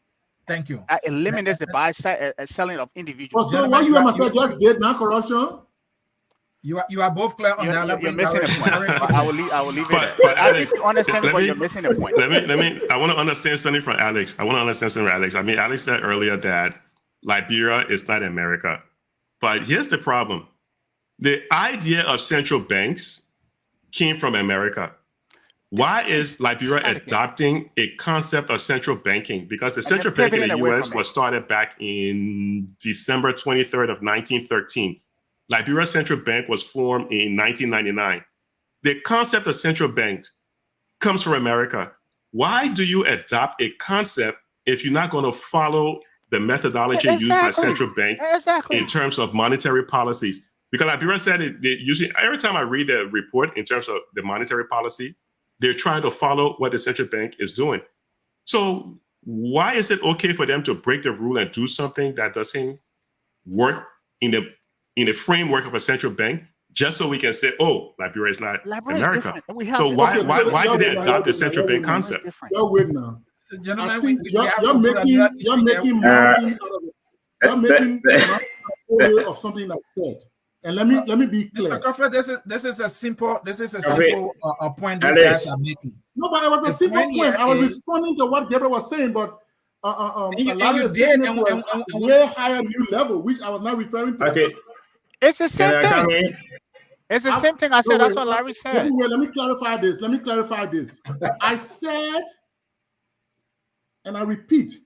Thank you. That eliminates the buy side selling of individuals. So what you and myself just did now, corruption? You are both clear on that. You're missing a point. I will leave it. But Alex, you understand what you're missing a point. Let me. I want to understand something from Alex. I mean, Alex said earlier that Liberia is not America, but here's the problem. The idea of central banks came from America. Why is Liberia adopting a concept of central banking? Because the central bank in the U.S. was started back in December 23rd of 1913. Liberia Central Bank was formed in 1999. The concept of central banks comes from America. Why do you adopt a concept if you're not going to follow the methodology used by central bank in terms of monetary policies? Because Liberia said usually every time I read a report in terms of the monetary policy, they're trying to follow what the central bank is doing. So why is it okay for them to break the rule and do something that doesn't work in the framework of a central bank, just so we can say, oh, Liberia is not America? So why did they adopt the central bank concept? You're weird now. Gentlemen, you're making of something like that. And let me be clear. Mr. Crawford, this is a simple point these guys are making. No, but it was a simple point. I was responding to what Gabriel was saying, but Larry is taking it to a way higher new level, which I was not referring to. Okay. It's the same thing. It's the same thing I said. That's what Larry said. Let me clarify this. I said, and I repeat,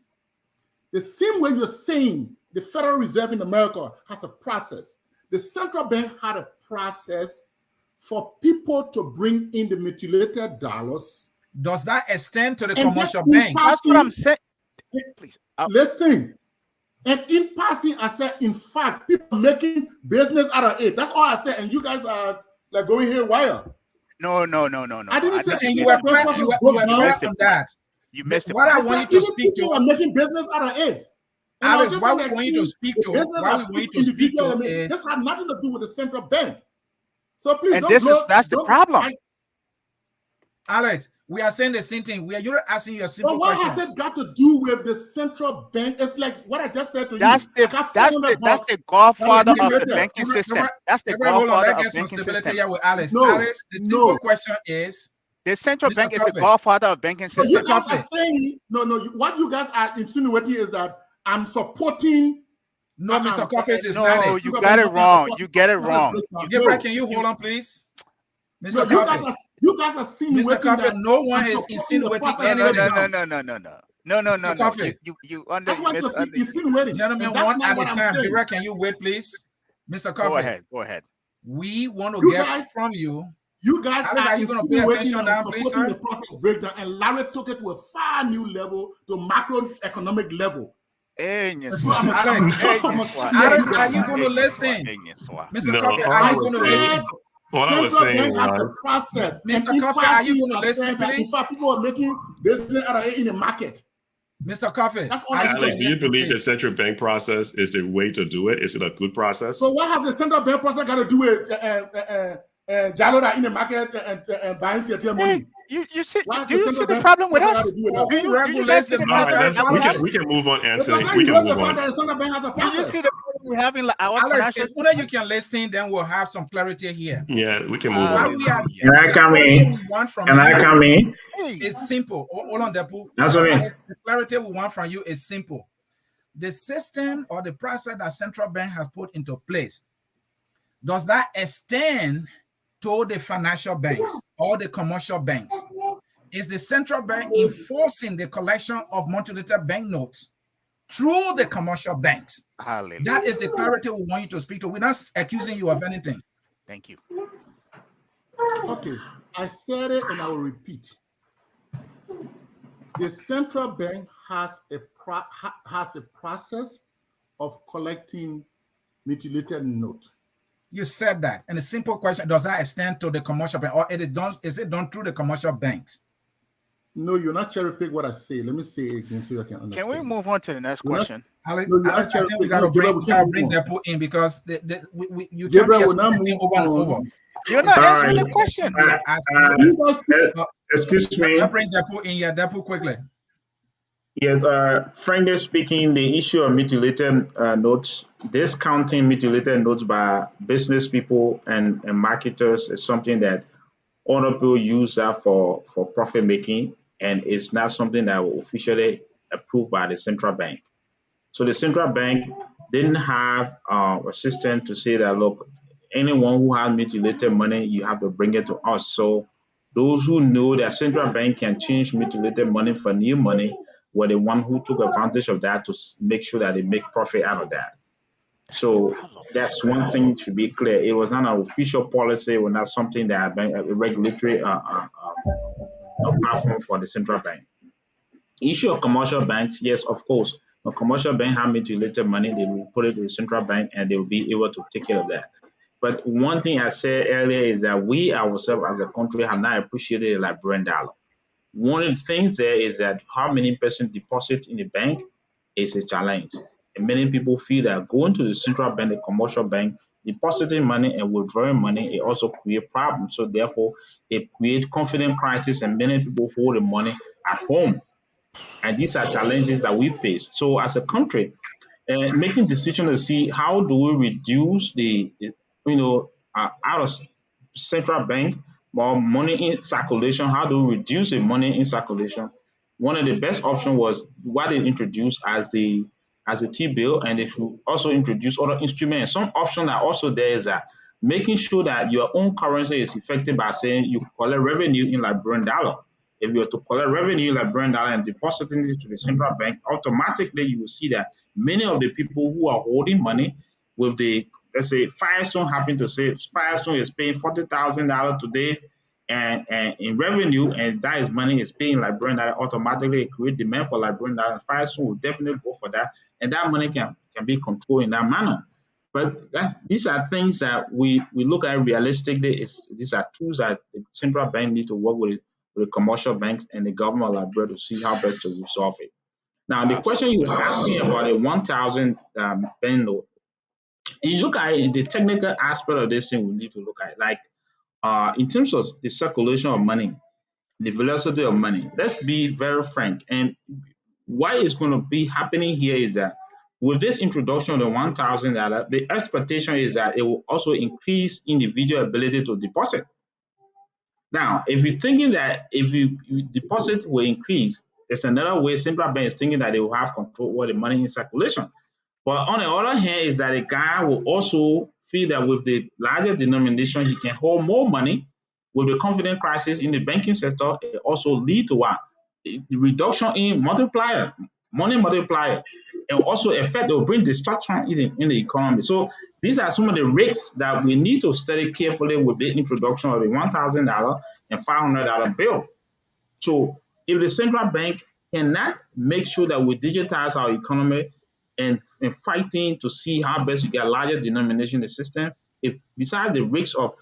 the same way you're saying the Federal Reserve in America has a process. The central bank had a process for people to bring in the mutilated dollars. Does that extend to the commercial banks? That's what I'm saying. Please. Listen. And in passing, I said, in fact, people making business out of it. That's all I said. And you guys are like going haywire. No. I didn't say you were on that. You missed it. What I want you to speak to are making business out of it. Alex, what we want you to speak to, is this had nothing to do with the central bank. So please, that's the problem. Alex, we are saying the same thing. You're asking you a simple question. What has it got to do with the central bank? It's like what I just said to that's you. That's the godfather of the banking system. That's the godfather of the banking system. Here with Alex. Alex, the simple question is, the central bank is the godfather of banking system. You guys are saying, what you guys are insinuating is that I'm supporting No, Mr. Coffee is not No, it. you got it wrong. You get it wrong. Gabriel, can you hold on, please? No, Mr. Coffee. you guys are insinuating Mr. Coffee, that no one I'm is supporting the insinuating process anything. breakdown. Mr. Coffee. You That's what you're insinuating. Gentlemen, And that's one not at a what I'm time. saying. Gabriel, can you wait, please? Mr. Go Coffee. ahead. We want to You get guys- from you. You guys Alex, are are you gonna pay insinuating attention that I'm now, please, supporting sir? the process breakdown, and Larry took it to a far new level, to macroeconomic level. Alex, are you going to listen? Mr. Coffee, are you going to listen? What I was saying Bank has a was, process. Mr. Coffee, are you going to listen, In please? fact, people are making business out of it in the market. Mr. Coffee, That's all are I'm you Alex, gonna do you listen, believe the please? central bank process is the way to do it? Is it a good process? So what have the central bank process got to do with Jalora in the market and buying TTL money? You see? Why Do you the see the central problem with bank us? got to do with Well, that? who regulates the All right, monetary policy? we can move on, Anthony. Because We you can know move the fact that on. the central bank has a Do you process. see the problem we have in our Alex, financial if only you can listen, then we'll have some clarity here. Yeah, we can move What on. we are, Can I come the clarity in? we want from Can I you come in? is simple. Hold on, Depu. That's what I mean. Alex, the clarity we want from you is simple. The system or the process that central bank has put into place, does that extend to the financial banks or the commercial banks? Is the central bank enforcing the collection of multi-later banknotes through the commercial banks? Hallelujah. That is the clarity we want you to speak to. We're not accusing you of anything. Thank you. Okay, I said it and I will repeat. The central bank has a process of collecting mutilated note. You said that. And a simple question, does that extend to the commercial bank or is it done through the commercial banks? No, you're not cherry pick what I say. Let me say it again so you can understand. Can we move on to the next You're not- question? Alex, No, you're Alex, not I think we got to Gabriel, bring move on. Depo in because you can't Gabriel be will not explaining move over and on. over. You're not All answering right. the question. You guys- Excuse me. Let's bring Depo in here. Depo, quickly. Yes, frankly speaking, the issue of mutilated notes, discounting mutilated notes by business people and marketers is something that other people use that for profit making, and it's not something that was officially approved by the central bank. So the central bank didn't have a system to say that, look, anyone who has mutilated money, you have to bring it to us. So those who know that central bank can change mutilated money for new money were the one who took advantage of that to make sure that they make profit out of that. So that's one thing should be clear. It was not an official policy. It was not something that a regulatory platform for the central bank. Issue of commercial banks, yes, of course. A commercial bank have mutilated money, they will put it to the central bank and they will be able to take care of that. But one thing I said earlier is that we ourselves as a country have not appreciated the Liberian dollar. One of the things there is that how many person deposit in the bank is a challenge. And many people feel that going to the central bank, the commercial bank, depositing money and withdrawing money, it also create problems. So therefore, it creates confidence crisis and many people hold the money at home. And these are challenges that we face. So as a country, making decisions to see how do we reduce the out of central bank or money in circulation, how do we reduce the money in circulation? One of the best options was what they introduced as a T-bill, and they should also introduce other instruments. Some options are also there is that making sure that your own currency is affected by saying you collect revenue in Liberian dollar. If you are to collect revenue in Liberian dollar and depositing it to the central bank, automatically you will see that many of the people who are holding money with the, let's say, Firestone happen to say Firestone is paying $40,000 today and in revenue, and that is money is paying Liberian dollar, automatically create demand for Liberian dollar. Firestone will definitely go for that, and that money can be controlled in that manner. But these are things that we look at realistically. These are tools that the central bank need to work with the commercial banks and the government of Liberia to see how best to resolve it. Now, the question you were asking about a 1,000 bank note, you look at it, the technical aspect of this thing we need to look at, like in terms of the circulation of money, the velocity of money. Let's be very frank. And what is going to be happening here is that with this introduction of the $1,000, the expectation is that it will also increase individual ability to deposit. Now, if you're thinking that if you deposit will increase, there's another way central bank is thinking that they will have control over the money in circulation. But on the other hand, is that a guy will also feel that with the larger denomination, he can hold more money. With the confidence crisis in the banking sector, it also lead to what? The reduction in multiplier, money multiplier, and also effect will bring destruction in the economy. So these are some of the risks that we need to study carefully with the introduction of the $1,000 and $500 bill. So if the central bank cannot make sure that we digitize our economy and fighting to see how best we get larger denomination in the system, if besides the risks of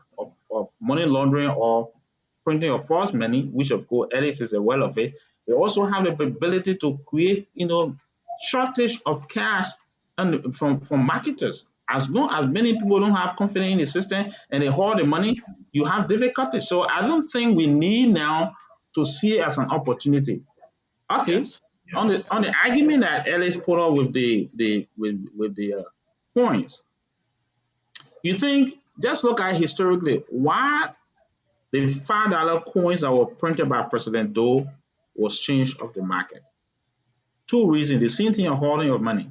money laundering or printing of false money, which of course Ellis is aware of it, they also have the ability to create, shortage of cash and from marketers. As long as many people don't have confidence in the system and they hold the money, you have difficulty. So I don't think we need now to see it as an opportunity. Okay, Yes. on the argument that Ellis put up with the coins, you think just look at historically why the $5 coins that were printed by President Doe was changed off the market. Two reasons: the same thing, holding of money.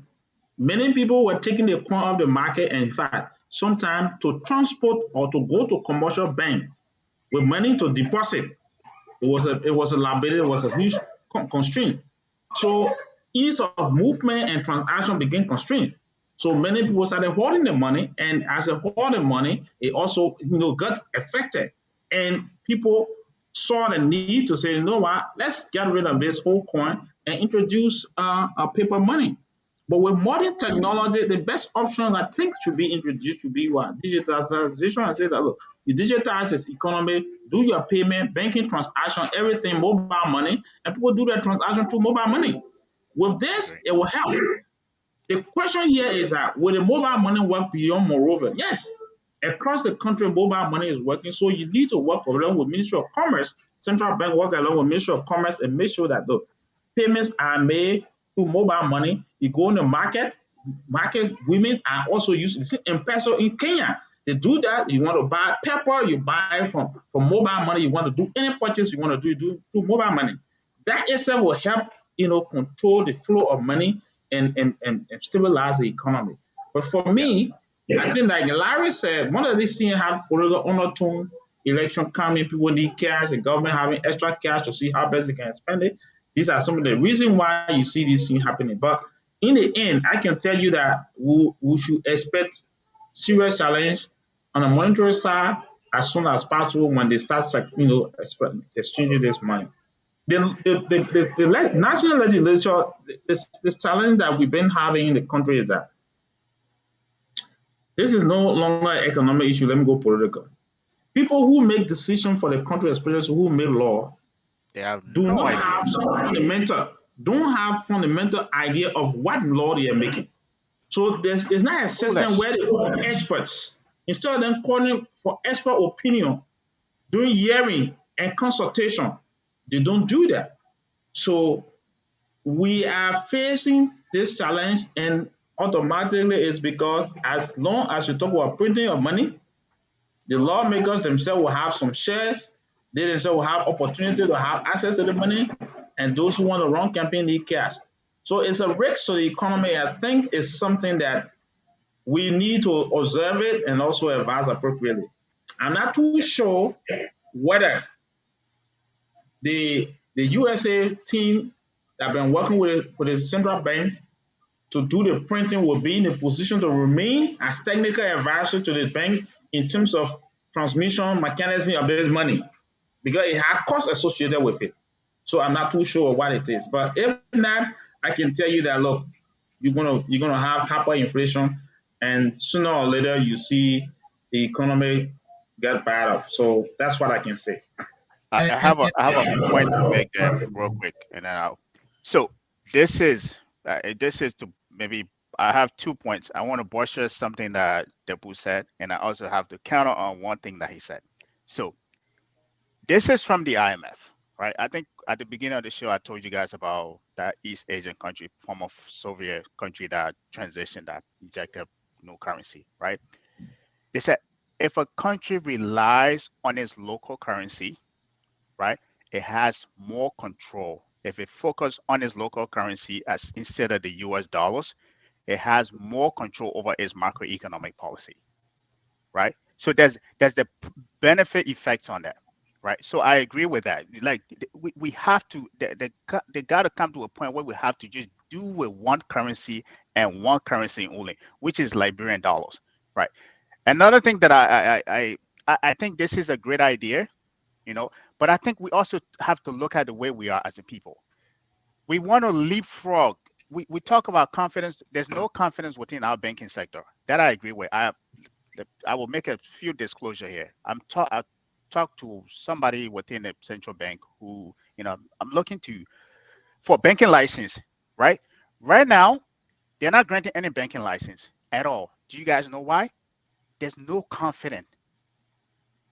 Many people were taking the coin off the market, and in fact, sometimes to transport or to go to commercial banks with money to deposit, it was a liability, it was a huge constraint. So ease of movement and transaction became constrained. So many people started holding the money, and as they hold the money, it also got affected. And people saw the need to say, you know what, let's get rid of this whole coin and introduce a paper money. But with modern technology, the best option I think should be introduced should be what? Digitalization. I say that look, you digitize this economy, do your payment, banking transaction, everything, mobile money, and people do their transaction through mobile money. With this, Agree. it will help. The question here is that will the mobile money work beyond Moreover? Yes, across the country, mobile money is working. So you need to work along with Ministry of Commerce, central bank work along with Ministry of Commerce and make sure that the payments are made through mobile money. You go in the market women are also using M-Peso in Kenya. They do that. You want to buy pepper, you buy from mobile money. You want to do any purchase you want to do, you do through mobile money. That itself will help control the flow of money and stabilize the economy. But for me, I think like Larry said, one of these things have political undertone, election coming, people need cash, the government having extra cash to see how best they can spend it. These are some of the reasons why you see these things happening. But in the end, I can tell you that we should expect serious challenge on the monetary side as soon as possible when they start, exchanging this money. The national legislature, this challenge that we've been having in the country is that this is no longer an economic issue. Let me go political. People who make decisions for the country, especially who make law, They have do no not idea. have some fundamental idea of what law they are making. So there's not a system Clueless. where they call experts. Instead of them calling for expert opinion, doing hearing and consultation, they don't do that. So we are facing this challenge, and automatically it's because as long as you talk about printing of money, the lawmakers themselves will have some shares. They themselves will have opportunity to have access to the money, and those who want to run campaign need cash. So it's a risk to the economy. I think it's something that we need to observe it and also advise appropriately. I'm not too sure whether the USA team that have been working with the central bank to do the printing will be in a position to remain as technical advisor to the bank in terms of transmission mechanism of this money because it has costs associated with it. So I'm not too sure what it is. But if not, I can tell you that look, you're gonna have hyperinflation, and sooner or later you see the economy get bad off. So that's what I can say. I, And, I and, have a I have a point to make there real quick, and then I'll. So this is to maybe I have 2 points. I want to butcher something that Debu said, and I also have to counter on one thing that he said. So this is from the IMF, right? I think at the beginning of the show, I told you guys about that East Asian country, former Soviet country that transitioned, that injected new currency, right? They said if a country relies on its local currency, right, it has more control. If it focuses on its local currency as instead of the US dollars, it has more control over its macroeconomic policy, right? So there's the benefit effects on that, right? So I agree with that. Like we have to, they got to come to a point where we have to just do with one currency and one currency only, which is Liberian dollars, right? Another thing that I think this is a great idea, but I think we also have to look at the way we are as a people. We want to leapfrog. We talk about confidence. There's no confidence within our banking sector. That I agree with. I will make a few disclosure here. I talked to somebody within the central bank who, I'm looking to for banking license, right? Right now, they're not granting any banking license at all. Do you guys know why? There's no confidence.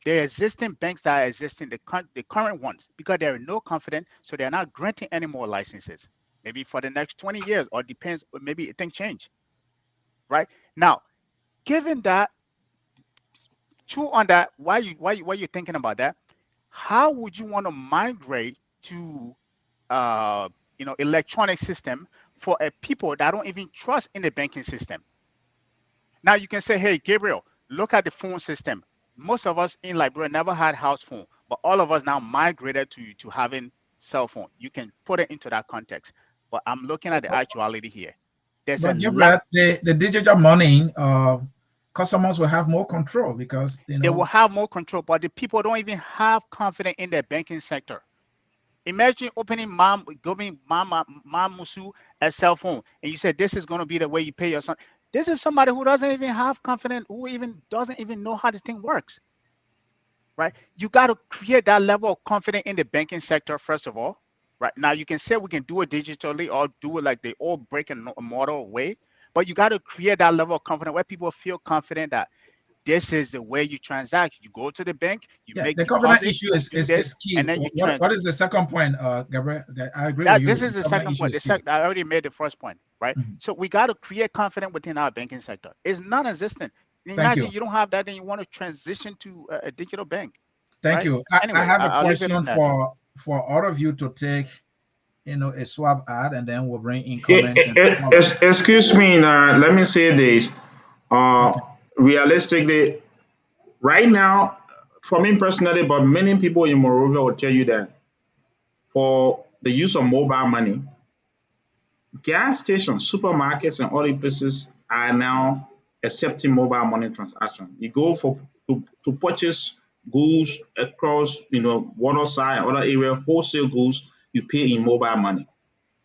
The existing banks that are existing, the current ones, because there are no confidence, so they're not granting any more licenses. Maybe for the next 20 years, or depends, or maybe things change. Right? Now, given that, true on that, why you thinking about that? How would you want to migrate to electronic system for a people that don't even trust in the banking system? Now you can say, hey, Gabriel, look at the phone system. Most of us in Liberia never had house phone, but all of us now migrated to having cell phone. You can put it into that context. But I'm looking at the actuality here. There's a But you lot. the digital money, customers will have more control because They will have more control, but the people don't even have confidence in their banking sector. Imagine giving Mama Musu a cell phone, and you said this is going to be the way you pay your son. This is somebody who doesn't even have confidence, who even doesn't even know how this thing works, right? You got to create that level of confidence in the banking sector, first of all, right? Now, you can say we can do it digitally or do it like the old brick and mortar way, but you got to create that level of confidence where people feel confident that this is the way you transact. You go to the bank, you make the covenant deposit, issue you is do this, key. and then you What is the second point, Gabriel? I agree with that you. this is the second point. I already made the first point, right? Mm-hmm. So we got to create confidence within our banking sector. It's non-existent. Imagine you don't have that, then you want to transition to a digital bank. Thank right? you. Anyway, I have a I'll leave it question at that. for all of you to take, a swab ad, and then we'll bring in comments. Excuse me, now, let me say this. Okay. Realistically, right now, for me personally, but many people in Morovia will tell you that for the use of mobile money, gas stations, supermarkets, and other places are now accepting mobile money transaction. You go to purchase goods across, water side, other area, wholesale goods, you pay in mobile money.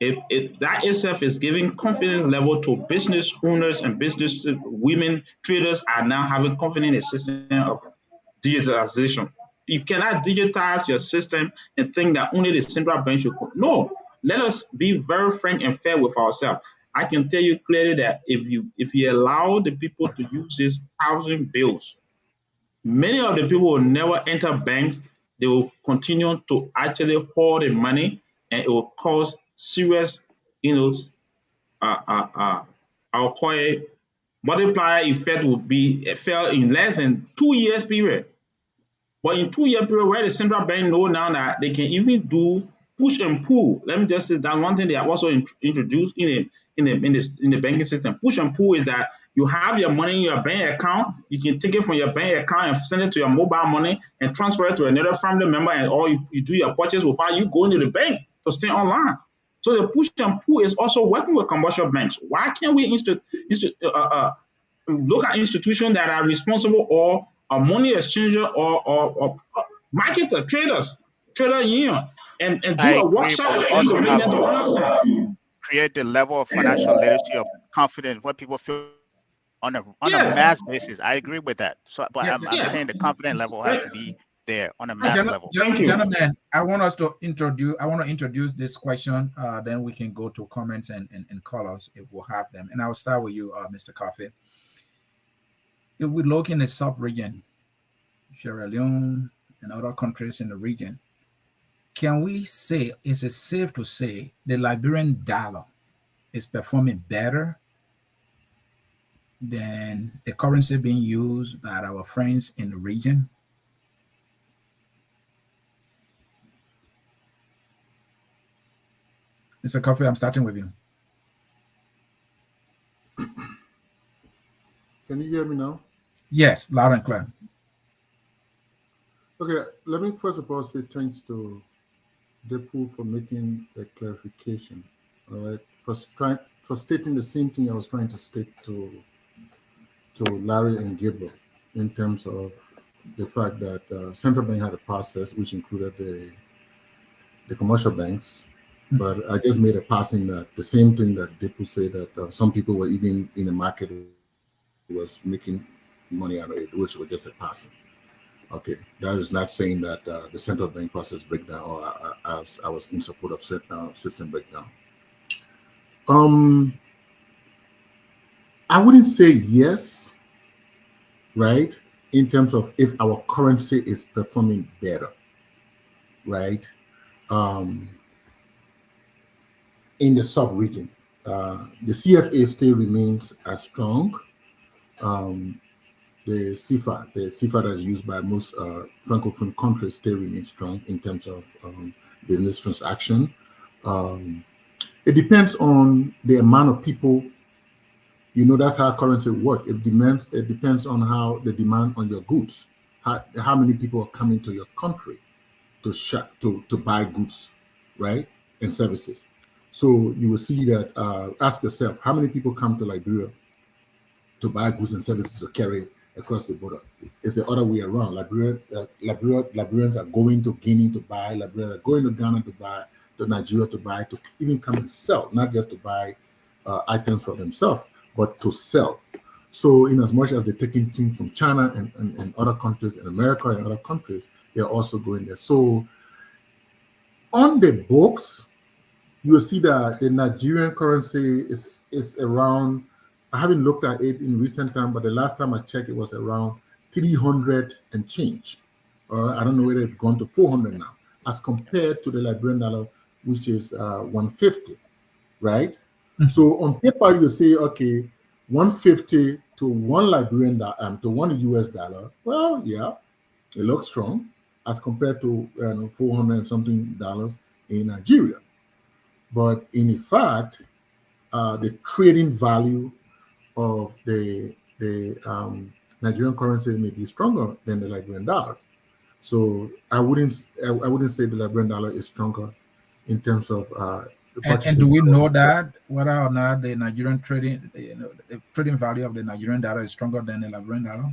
That itself is giving confidence level to business owners and business women traders are now having confidence in the system of digitalization. You cannot digitize your system and think that only the central bank should. No, let us be very frank and fair with ourselves. I can tell you clearly that if you allow the people to use these 1,000 bills, many of the people will never enter banks. They will continue to actually hold the money, and it will cause serious, I'll call it multiplier effect will be felt in less than 2 years period. But in 2 year period, where the central bank know now that they can even do push and pull. Let me just say that one thing they have also introduced in the banking system. Push and pull is that you have your money in your bank account. You can take it from your bank account and send it to your mobile money and transfer it to another family member, and or you do your purchase without you going to the bank to stay online. So the push and pull is also working with commercial banks. Why can't we look at institutions that are responsible or a money exchanger or marketer, trader union, and I do a agree, workshop but we with them also to make have them to to understand. create the level of financial literacy of confidence where people feel on a Yes, mass basis. I agree with that. So, but Yeah, I'm yes. saying the confidence level has to be there on a mass level. Thank you. gentlemen, I want to introduce this question. Then we can go to comments and callers if we'll have them. And I'll start with you, Mr. Coffee. If we look in the sub-region, Sierra Leone and other countries in the region, can we say, is it safe to say the Liberian dollar is performing better than the currency being used by our friends in the region? Mr. Coffee, I'm starting with you. Can you hear me now? Yes, loud and clear. Okay, let me first of all say thanks to Depu for making the clarification. All right, for stating the same thing I was trying to state to Larry and Gabriel in terms of the fact that central bank had a process which included the commercial banks, but I just made a passing that the same thing that Depu said that some people were even in the market was making money out of it, which was just a passing. Okay, that is not saying that the central bank process breakdown or as I was in support of system breakdown. I wouldn't say yes, right, in terms of if our currency is performing better, right, in the sub-region. The CFA still remains as strong. The CFA that is used by most Francophone countries still remains strong in terms of business transaction. It depends on the amount of people. You know, that's how currency works. It depends on how the demand on your goods, how many people are coming to your country to shop to buy goods, right, and services. So you will see that. Ask yourself, how many people come to Liberia to buy goods and services to carry across the border? It's the other way around. Liberians are going to Guinea to buy. Liberians are going to Ghana to buy. To Nigeria to buy. To even come and sell, not just to buy items for themselves, but to sell. So, in as much as they're taking things from China and other countries, and America and other countries, they're also going there. So, on the books, you will see that the Nigerian currency is around. I haven't looked at it in recent time, but the last time I checked, it was around 300 and change. I don't know whether it's gone to 400 now, as compared to the Liberian dollar, which is 150, right? So on paper, you will say, okay, 150 to one Liberian dollar, to one US dollar. Well, yeah, it looks strong as compared to 400 and something dollars in Nigeria. But in fact, the trading value of the Nigerian currency may be stronger than the Liberian dollars. So I wouldn't say the Liberian dollar is stronger in terms of and do we know that whether or not the Nigerian trading, the trading value of the Nigerian dollar is stronger than the Liberian dollar?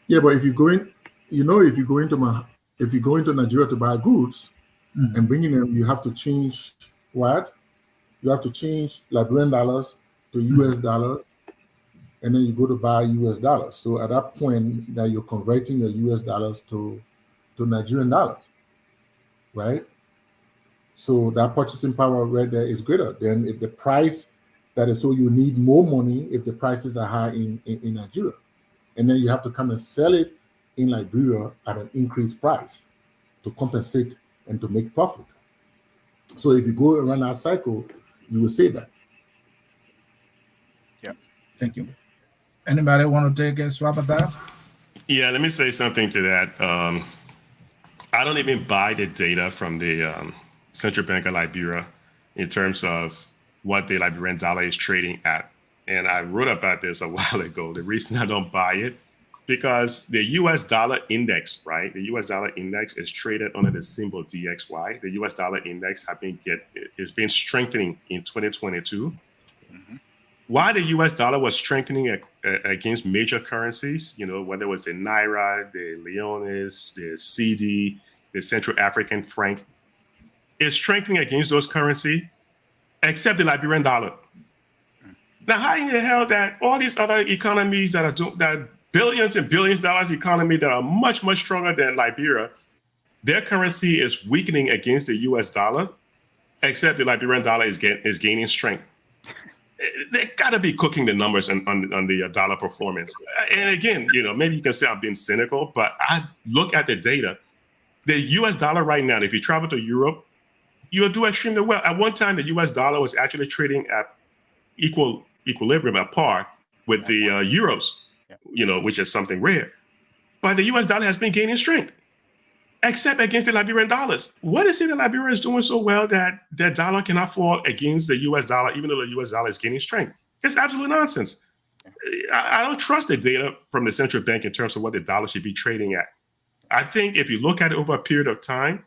Yeah, but if you go into Nigeria to buy goods and bringing them, you have to change what? You have to change Liberian dollars to US dollars, and then you go to buy US dollars. So at that point, that you're converting your US dollars to Nigerian dollars, right? So that purchasing power right there is greater than if the price that is. So you need more money if the prices are high in Nigeria, and then you have to come and sell it in Liberia at an increased price to compensate and to make profit. So if you go around that cycle, you will say that. Yeah. Thank you. Anybody want to take a swap at that? Yeah, let me say something to that. I don't even buy the data from the Central Bank of Liberia in terms of what the Liberian dollar is trading at. And I wrote about this a while ago. The reason I don't buy it, because the US dollar index, right? The US dollar index is traded under the symbol DXY. The US dollar index has been strengthening in 2022. Why the US dollar was strengthening against major currencies, whether it was the Naira, the Leones, the CD, the Central African franc, is strengthening against those currencies, except the Liberian dollar. Now, how in the hell that all these other economies that are billions and billions of dollars economy that are much, much stronger than Liberia, their currency is weakening against the US dollar, except the Liberian dollar is gaining strength? They got to be cooking the numbers on the dollar performance. And again, maybe you can say I'm being cynical, but I look at the data. The US dollar right now, if you travel to Europe, you'll do extremely well. At one time, the US dollar was actually trading at equilibrium, at par with the euros, which is something rare. But the US dollar has been gaining strength, except against the Liberian dollars. What is it that Liberia is doing so well that their dollar cannot fall against the US dollar, even though the US dollar is gaining strength? It's absolute nonsense. I don't trust the data from the central bank in terms of what the dollar should be trading at. I think if you look at it over a period of time,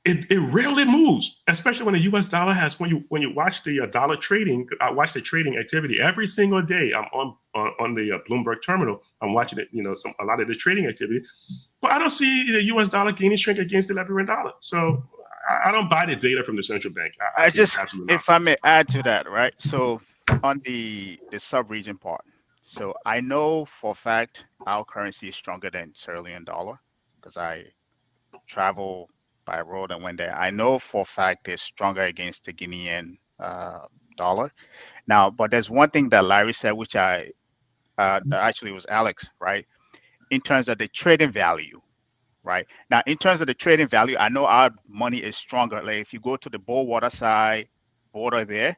it rarely moves, especially when the U.S. dollar has. When you watch the dollar trading, I watch the trading activity every single day. I'm on the Bloomberg terminal. I'm watching it. A lot of the trading activity, but I don't see the U.S. dollar gaining strength against the Liberian dollar. So I don't buy the data from the central bank. I just, if I may add to that, right? So on the sub-region part, so I know for a fact our currency is stronger than Sierra Leone dollar because I travel by road and went there. I know for a fact it's stronger against the Guinean dollar. Now, but there's one thing that Larry said, which actually was Alex, right? In terms of the trading value, right? Now, in terms of the trading value, I know our money is stronger. Like if you go to the Bowater side border there,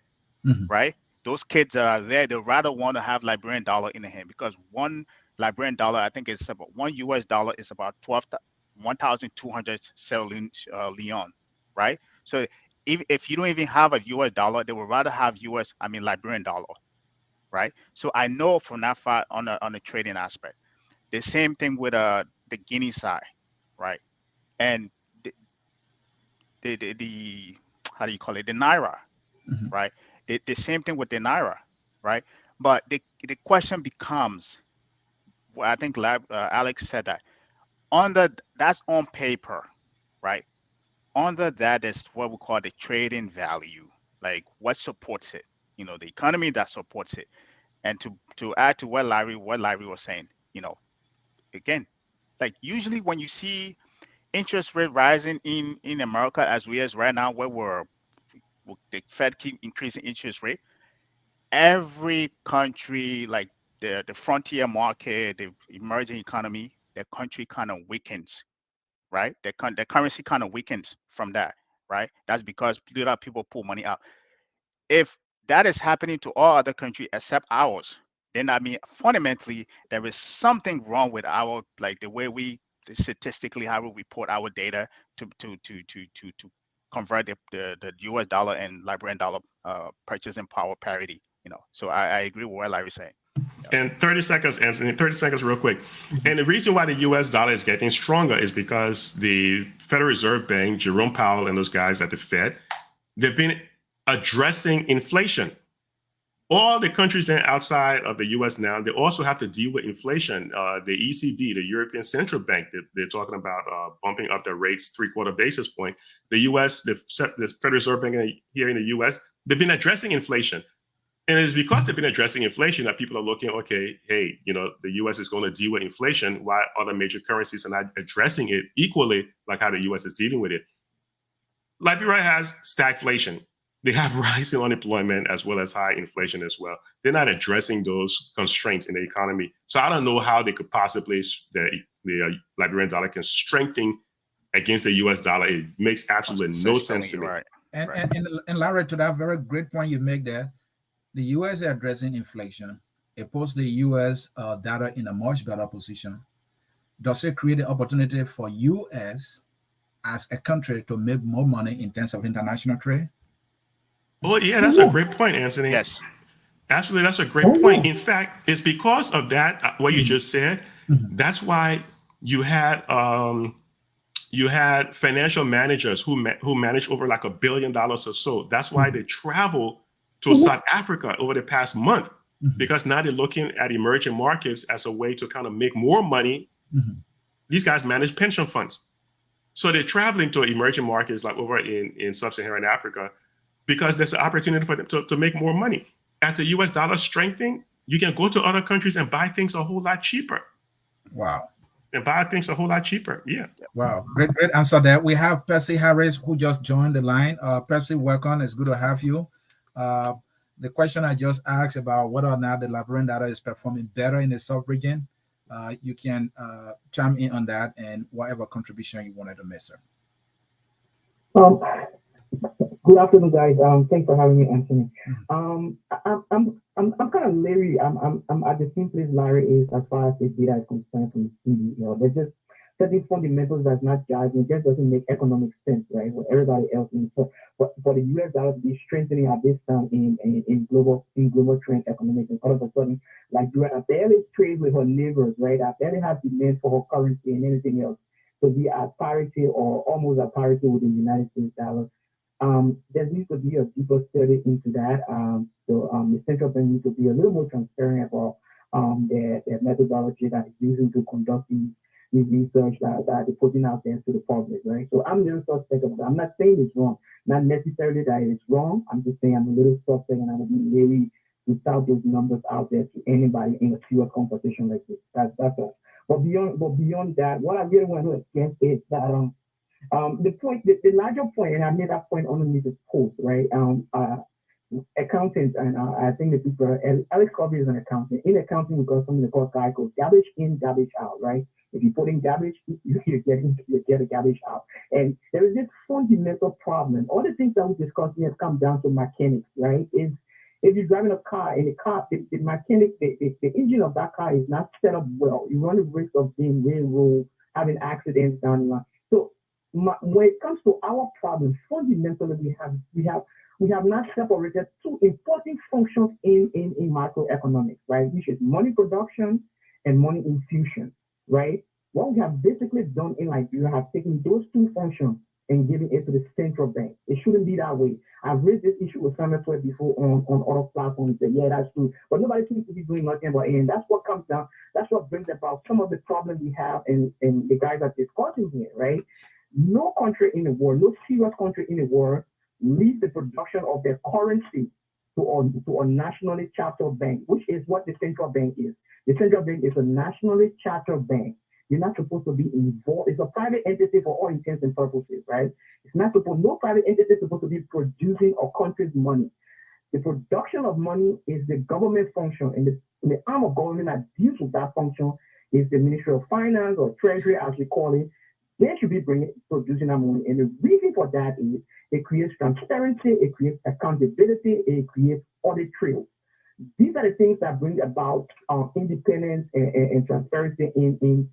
right? Those kids that are there, they rather want to have Liberian dollar in the hand because one Liberian dollar, I think it's about $1 US is about 1,200 Sierra Leone, right? So if you don't even have a US dollar, they would rather have Liberian dollar, right? So I know from that far on the trading aspect. The same thing with the Guinea side, right? And the how do you call it? The Naira, right? The same thing with the Naira, right? But the question becomes, well, I think Alex said that that's on paper, right? Under that is what we call the trading value, like what supports it, the economy that supports it. And to add to what Larry was saying, again, like usually when you see interest rate rising in America as we is right now, where the Fed keep increasing interest rate, every country like the frontier market, the emerging economy, the country kind of weakens, right? The currency kind of weakens from that, right? That's because a lot of people pull money out. If that is happening to all other countries except ours, then fundamentally there is something wrong with our the way we statistically how we report our data to convert the US dollar and Liberian dollar purchasing power parity. So I agree with what Larry's saying. And 30 seconds, Anthony, 30 seconds real quick. And the reason why the US dollar is getting stronger is because the Federal Reserve Bank, Jerome Powell and those guys at the Fed, they've been addressing inflation. All the countries then outside of the US now, they also have to deal with inflation. The ECB, the European Central Bank, they're talking about bumping up their rates 3/4 basis point. The US, the Federal Reserve Bank here in the US, they've been addressing inflation. And it's because they've been addressing inflation that people are looking, okay, hey, the US is going to deal with inflation while other major currencies are not addressing it equally like how the US is dealing with it. Liberia has stagflation. They have rising unemployment as well as high inflation as well. They're not addressing those constraints in the economy. So I don't know how they could possibly, the Liberian dollar can strengthen against the US dollar. It makes absolutely no sense to me. Right. And Larry, to that very great point you make there, the US is addressing inflation. It puts the US data in a much better position. Does it create the opportunity for US as a country to make more money in terms of international trade? Oh, yeah, that's a great point, Anthony. Yes. Absolutely, that's a great point. In fact, it's because of that, what you just said, that's why you had financial managers who manage over like $1 billion or so. That's why they travel to South Africa over the past month, because now they're looking at emerging markets as a way to kind of make more money. These guys manage pension funds. So they're traveling to emerging markets like over in sub-Saharan Africa because there's an opportunity for them to make more money. As the US dollar strengthening, you can go to other countries and buy things a whole lot cheaper. Wow. And buy things a whole lot cheaper. Yeah. Wow. Great answer there. We have Percy Harris who just joined the line. Percy, welcome. It's good to have you. The question I just asked about whether or not the Liberian data is performing better in the sub-region, you can chime in on that and whatever contribution you wanted to make, sir. Good afternoon, guys. Thanks for having me, Anthony. I'm kind of leery. I'm at the same place Larry is as far as the data is concerned from the CD. There's just certain fundamentals that's not jiving. It just doesn't make economic sense, right? What everybody else needs. So for the US dollar to be strengthening at this time in global trend economics. And all of a sudden, like Joanna barely trades with her neighbors, right? I barely have demand for her currency and anything else to be at parity or almost at parity with the United States dollar. There needs to be a deeper study into that. The central bank needs to be a little more transparent about their methodology that is using to conduct these research that they're putting out there to the public, right? So I'm a little suspect of that. I'm not saying it's wrong, not necessarily that it's wrong. I'm just saying I'm a little suspect and I would be leery to tout those numbers out there to anybody in a serious competition like this. That's all. But beyond that, what I really want to get is that the larger point, and I made that point underneath this post, right? Accountants, and I think the people, Alex Covey is an accountant. In accounting, we got something called cycle, garbage in, garbage out, right? If you put in garbage, you get a garbage out. And there is this fundamental problem. All the things that we discussed here come down to mechanics, right? Is if you're driving a car and the mechanic, the engine of that car is not set up well, you run the risk of being railroad, having accidents down the line. So when it comes to our problem, fundamentally we have not separated two important functions in macroeconomics, right? Which is money production and money infusion, right? What we have basically done in Liberia have taken those two functions and given it to the central bank. It shouldn't be that way. I've raised this issue with Simon Twelve before on other platforms. That, yeah, that's true. But nobody seems to be doing nothing about it. And that's what comes down, that's what brings about some of the problems we have and the guys are discussing here, right? No country in the world, no serious country in the world leads the production of their currency to a nationally chartered bank, which is what the central bank is. The central bank is a nationally chartered bank. You're not supposed to be involved. It's a private entity for all intents and purposes, right? It's not supposed, no private entity is supposed to be producing a country's money. The production of money is the government function, and the arm of government that deals with that function is the Ministry of Finance or Treasury, as we call it. They should be producing that money. And the reason for that is it creates transparency, it creates accountability, it creates audit trails. These are the things that bring about independence and transparency in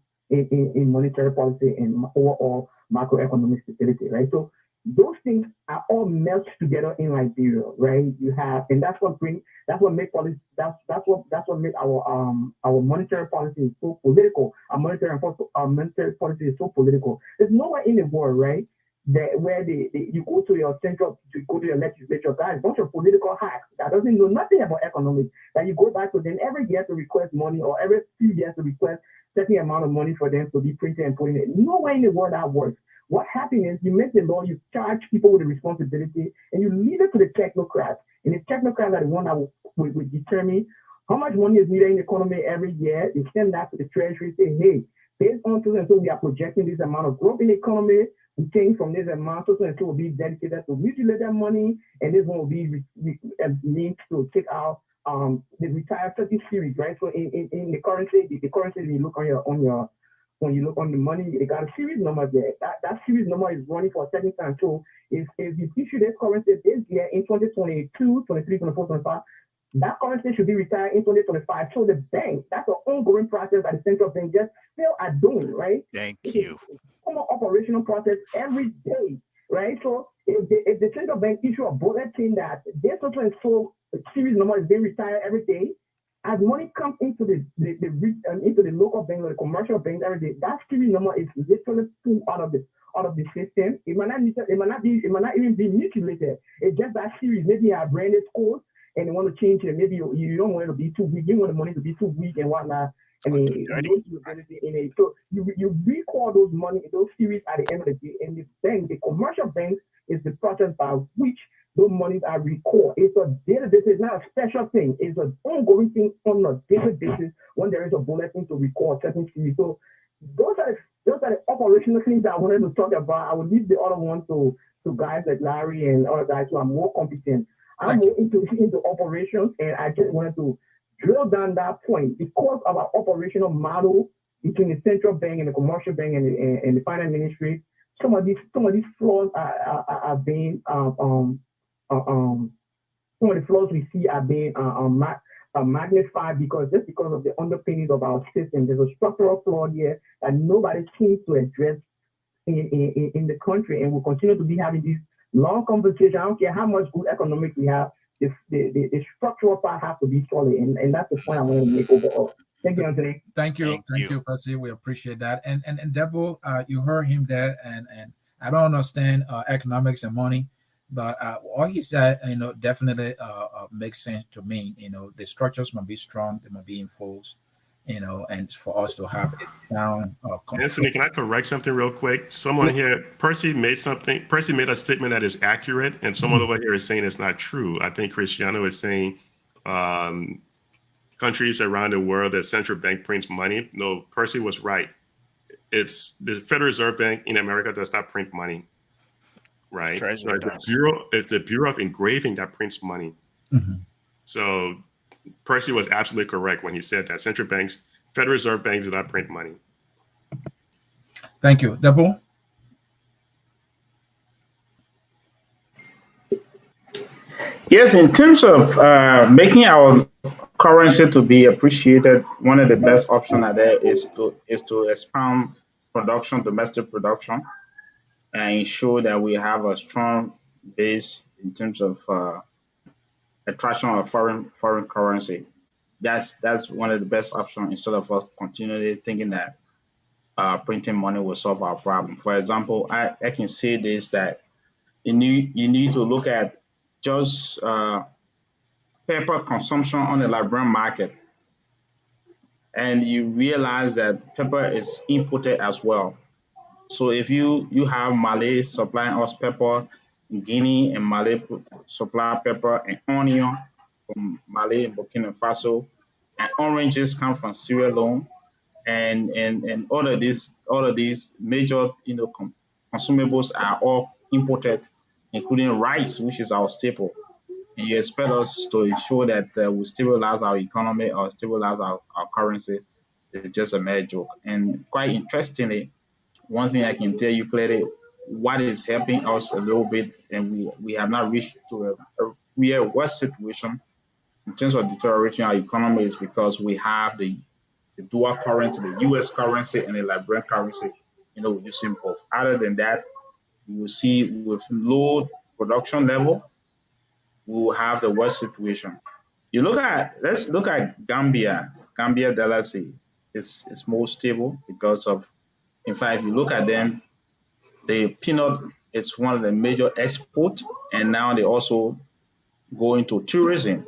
monetary policy and overall macroeconomic stability, right? So those things are all melted together in Liberia, right? You have, and that's what make policy. That's what make our monetary policy so political. Our monetary policy is so political. There's nowhere in the world, right, that where you go to your legislature, guys, a bunch of political hacks that doesn't know nothing about economics. That you go back to them every year to request money, or every few years to request certain amount of money for them to be printed and put in it. Nowhere in the world that works. What happens is you make the law, you charge people with the responsibility, and you leave it to the technocrats. And the technocrats are the one that will determine how much money is needed in the economy every year. They send that to the treasury, say, hey, based on so and so, we are projecting this amount of growth in the economy. We change from this amount, so and so will be dedicated to mutilate that money, and this one will be linked to take out the retired 30 series, right? So in the currency, you look when you look on the money, they got a series number there. That series number is running for a certain time. So if you issue this currency this year in 2022, 23, 24, 25, that currency should be retired in 2025. So the bank, that's an ongoing process that the central bank just still are doing, right? Thank you. It's a operational process every day, right? So if the central bank issue a bulletin that this so series number is being retired every day, as money comes into the local bank or the commercial bank every day, that series number is literally pulled out of the system. It might not even be mutilated. It's just that series. Maybe you have branded scores and you want to change it. Maybe you don't want it to be too weak. You want the money to be too weak and whatnot. I mean, so you recall those series at the end of the day. And the commercial banks is the process by which those monies are recorded. It's a daily basis, it's not a special thing. It's an ongoing thing on a daily basis when there is a bulletin to record certain series. So those are the operational things that I wanted to talk about. I will leave the other one to guys like Larry and other guys who are more competent. I'm more into operations, and I just wanted to drill down that point because of our operational model between the central bank and the commercial bank and the finance ministry. Some of these flaws are being some of the flaws we see are being magnified because of the underpinnings of our system. There's a structural flaw here that nobody seems to address in the country, and we'll continue to be having Long conversation. I don't care how much good economics we have. The structural part has to be solid, and that's the point I want to make overall. Thank you, Anthony. Thank you, Percy. We appreciate that. And Debo, you heard him there, and I don't understand economics and money, but all he said, definitely makes sense to me. The structures must be strong, they must be enforced, and for us to have a sound control. Anthony, can I correct something real quick? Someone here, Percy made a statement that is accurate, and someone over here is saying it's not true. I think Cristiano is saying countries around the world, the central bank prints money. No, Percy was right. It's the Federal Reserve Bank in America does not print money, right? So it's the Bureau of Engraving that prints money. Mm-hmm. So Percy was absolutely correct when he said that central banks, Federal Reserve banks do not print money. Thank you. Debo? Yes, in terms of making our currency to be appreciated, one of the best options out there is to expand production, domestic production, and ensure that we have a strong base in terms of attraction of foreign currency. That's one of the best options instead of us continually thinking that printing money will solve our problem. For example, I can say this that you need to look at just paper consumption on the Liberian market, and you realize that paper is imported as well. So if you have Mali supplying us pepper, Guinea and Mali supply pepper and onion from Mali and Burkina Faso, and oranges come from Sierra Leone, and all of these major consumables are all imported, including rice, which is our staple. And you expect us to ensure that we stabilize our economy or stabilize our currency. It's just a mere joke. And quite interestingly, one thing I can tell you clearly, what is helping us a little bit, and we have not reached to a real worse situation in terms of deteriorating our economy, is because we have the dual currency, the US currency and the Liberian currency, using both. Other than that, you will see with low production level, we will have the worst situation. Let's look at Gambia. Gambia Dalasi is more stable because of, in fact, if you look at them, the peanut is one of the major exports, and now they also go into tourism.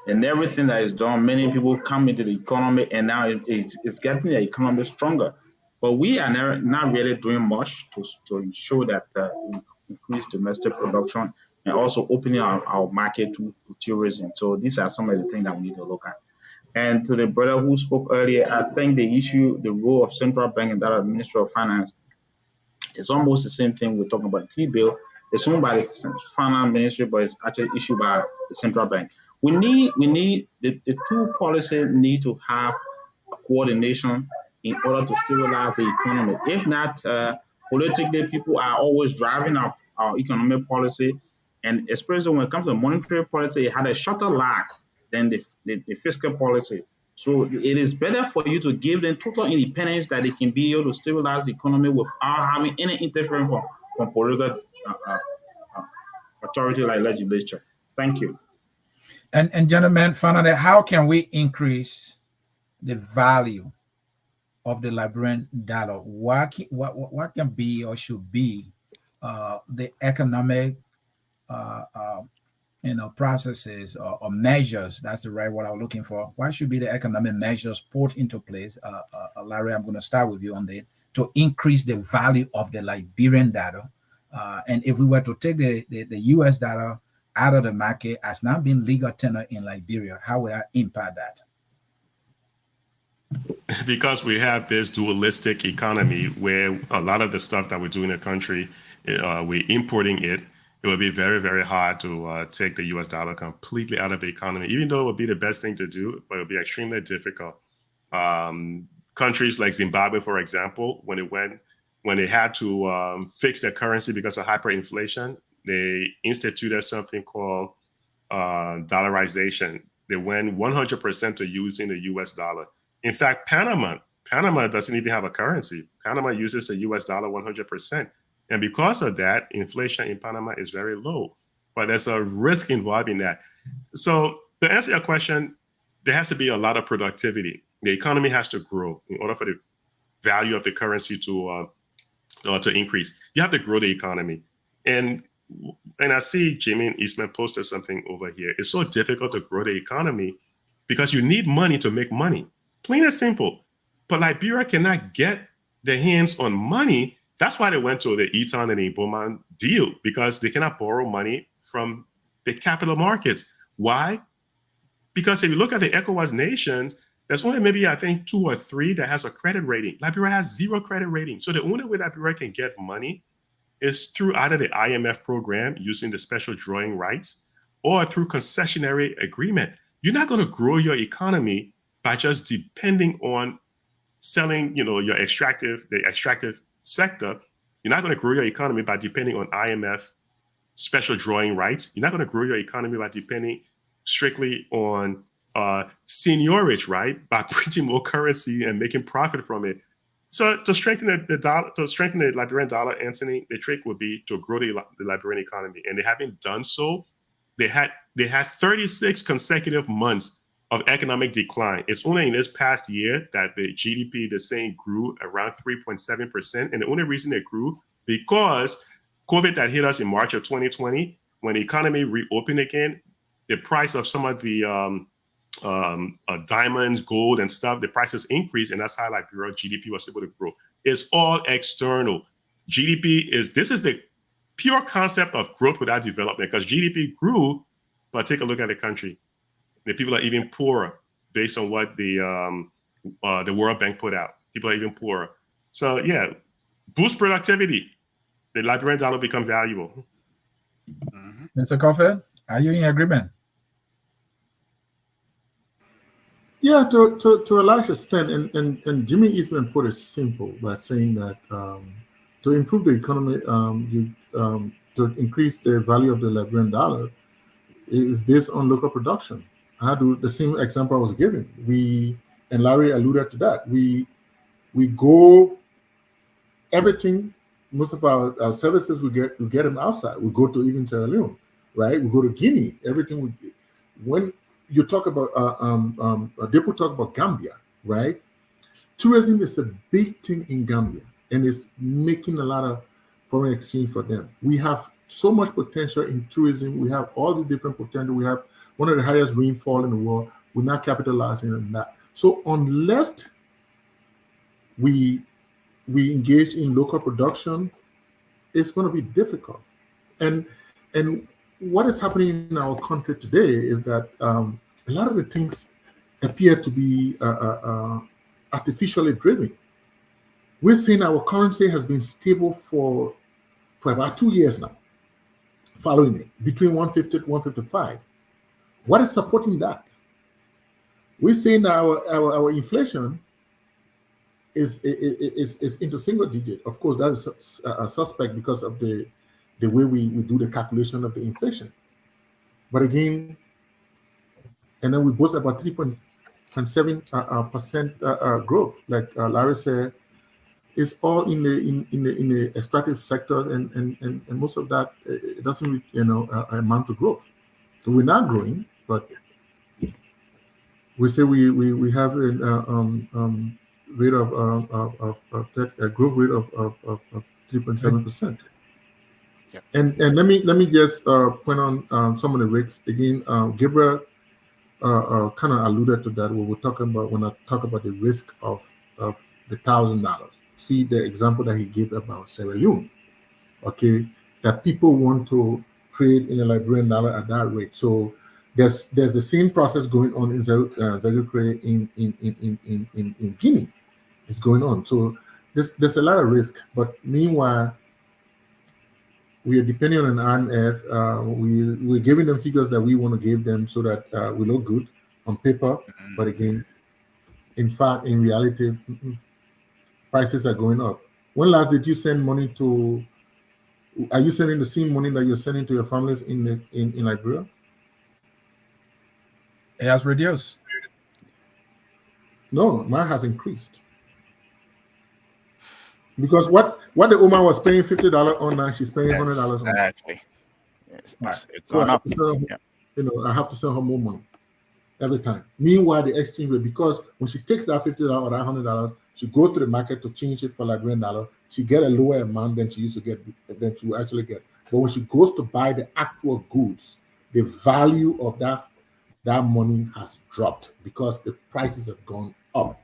And everything that is done, many people come into the economy, and now it's getting the economy stronger. But we are not really doing much to ensure that we increase domestic production and also opening our market to tourism. So these are some of the things that we need to look at. And to the brother who spoke earlier, I think the role of central bank and that of Ministry of Finance is almost the same thing we're talking about. T-bill is owned by the finance ministry, but it's actually issued by the central bank. We need the two policies need to have coordination in order to stabilize the economy. If not, politically, people are always driving up our economic policy, and especially when it comes to monetary policy, it had a shorter lag than the fiscal policy. So it is better for you to give them total independence that they can be able to stabilize the economy without having any interference from political authority like legislature. Thank you. And gentlemen, finally, how can we increase the value of the Liberian dollar? What can be or should be the economic processes or measures? That's the right word I'm looking for. What should be the economic measures put into place? Larry, I'm going to start with you on that, to increase the value of the Liberian dollar. And if we were to take the US dollar out of the market as not being legal tender in Liberia, how would that impact that? Because we have this dualistic economy where a lot of the stuff that we do in the country, we're importing it. It would be very, very hard to take the US dollar completely out of the economy, even though it would be the best thing to do, but it would be extremely difficult. Countries like Zimbabwe, for example, when they had to fix their currency because of hyperinflation, they instituted something called dollarization. They went 100% to using the US dollar. In fact, Panama doesn't even have a currency. Panama uses the US dollar 100%. And because of that, inflation in Panama is very low. But there's a risk involved in that. So to answer your question, there has to be a lot of productivity. The economy has to grow in order for the value of the currency to increase. You have to grow the economy. And I see Jimmy Eastman posted something over here. It's so difficult to grow the economy because you need money to make money. Plain and simple. But Liberia cannot get their hands on money. That's why they went to the Eton and the Bowman deal, because they cannot borrow money from the capital markets. Why? Because if you look at the ECOWAS nations, there's only maybe, I think, 2 or 3 that has a credit rating. Liberia has 0 credit rating. So the only way Liberia can get money is through either the IMF program using the special drawing rights or through concessionary agreement. You're not going to grow your economy by just depending on selling, the extractive sector. You're not going to grow your economy by depending on IMF special drawing rights. You're not going to grow your economy by depending strictly on seniorage, right? By printing more currency and making profit from it. So to strengthen the dollar, to strengthen the Liberian dollar, Anthony, the trick would be to grow the Liberian economy, and they haven't done so. They had 36 consecutive months of economic decline. It's only in this past year that the GDP, they're saying, grew around 3.7%, and the only reason it grew because COVID that hit us in March of 2020, when the economy reopened again, the price of some of the diamonds, gold, and stuff, the prices increased, and that's how Liberia GDP was able to grow. It's all external. This is the pure concept of growth without development, because GDP grew, but take a look at the country. The people are even poorer based on what the World Bank put out. People are even poorer. So yeah, boost productivity. The Liberian dollar become valuable. Mr. Coffey, are you in agreement? Yeah, to a large extent, and Jimmy Eastman put it simple by saying that to improve the economy, to increase the value of the Liberian dollar is based on local production. I do the same example I was giving. And Larry alluded to that. We go everything. Most of our services we get them outside. We go to even Sierra Leone, right? We go to Guinea. Everything when you talk about people talk about Gambia, right? Tourism is a big thing in Gambia, and it's making a lot of foreign exchange for them. We have so much potential in tourism. We have all the different potential. We have one of the highest rainfall in the world. We're not capitalizing on that. So unless we engage in local production, it's going to be difficult. And what is happening in our country today is that a lot of the things appear to be artificially driven. We're saying our currency has been stable for about 2 years now, following it, between 150 to 155. What is supporting that? We're saying that our inflation is into single digit. Of course, that is a suspect because of the way we do the calculation of the inflation. But again, and then we boast about 3.7% growth, like Larry said. It's all in the extractive sector, and most of that it doesn't amount to growth. So we're not growing, but we say we have a rate of a growth rate of 3.7%. Yep. And let me just point on some of the risks again. Gabriel kind of alluded to that when I talk about the risk of the $1,000. See the example that he gave about Sierra Leone, okay? That people want to trade in a Liberian dollar at that rate. So there's the same process going on in Zaire in Guinea. It's going on. So there's a lot of risk. But meanwhile, we are depending on an IMF. We're giving them figures that we want to give them so that we look good on paper. But again, in fact, in reality, prices are going up. When last did you send money to? Are you sending the same money that you're sending to your families in Liberia? It has reduced. No, mine has increased. Because what the woman was paying $50 on now, she's paying $100 on. Exactly. Right. It's So I gone have up. to sell, Yeah. I have to sell her more money every time. Meanwhile, the exchange rate, because when she takes that $50 or that $100, she goes to the market to change it for Liberian dollar. She get a lower amount than she used to get, than she actually get. But when she goes to buy the actual goods, the value of that money has dropped because the prices have gone up.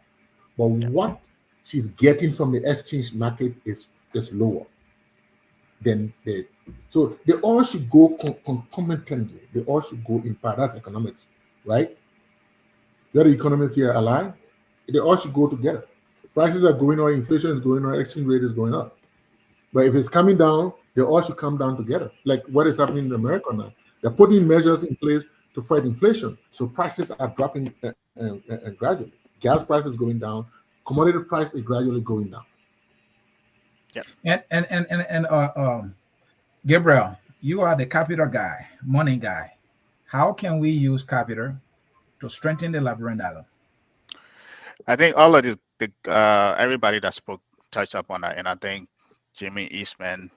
But what she's getting from the exchange market is lower than the. So they all should go concomitantly. They all should go in part. That's economics, right? Where the economists here align, they all should go together. Prices are going up, inflation is going up, exchange rate is going up. But if it's coming down, they all should come down together. Like what is happening in America now. They're putting measures in place to fight inflation. So prices are dropping gradually. Gas prices going down, commodity price is gradually going down. And Gabriel, you are the capital guy, money guy. How can we use capital to strengthen the Liberian dollar? I think all of everybody that spoke touched up on that, and I think Jimmy Eastman,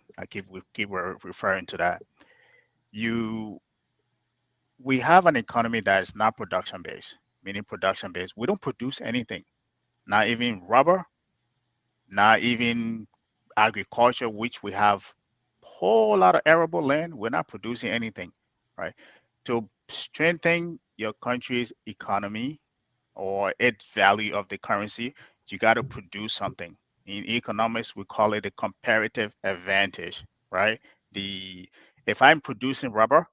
we keep referring to that. We have an economy that is not production based, meaning production based. We don't produce anything, not even rubber, not even agriculture, which we have a whole lot of arable land. We're not producing anything, right? To strengthen your country's economy or its value of the currency, you got to produce something. In economics, we call it a comparative advantage, right? If I'm producing rubber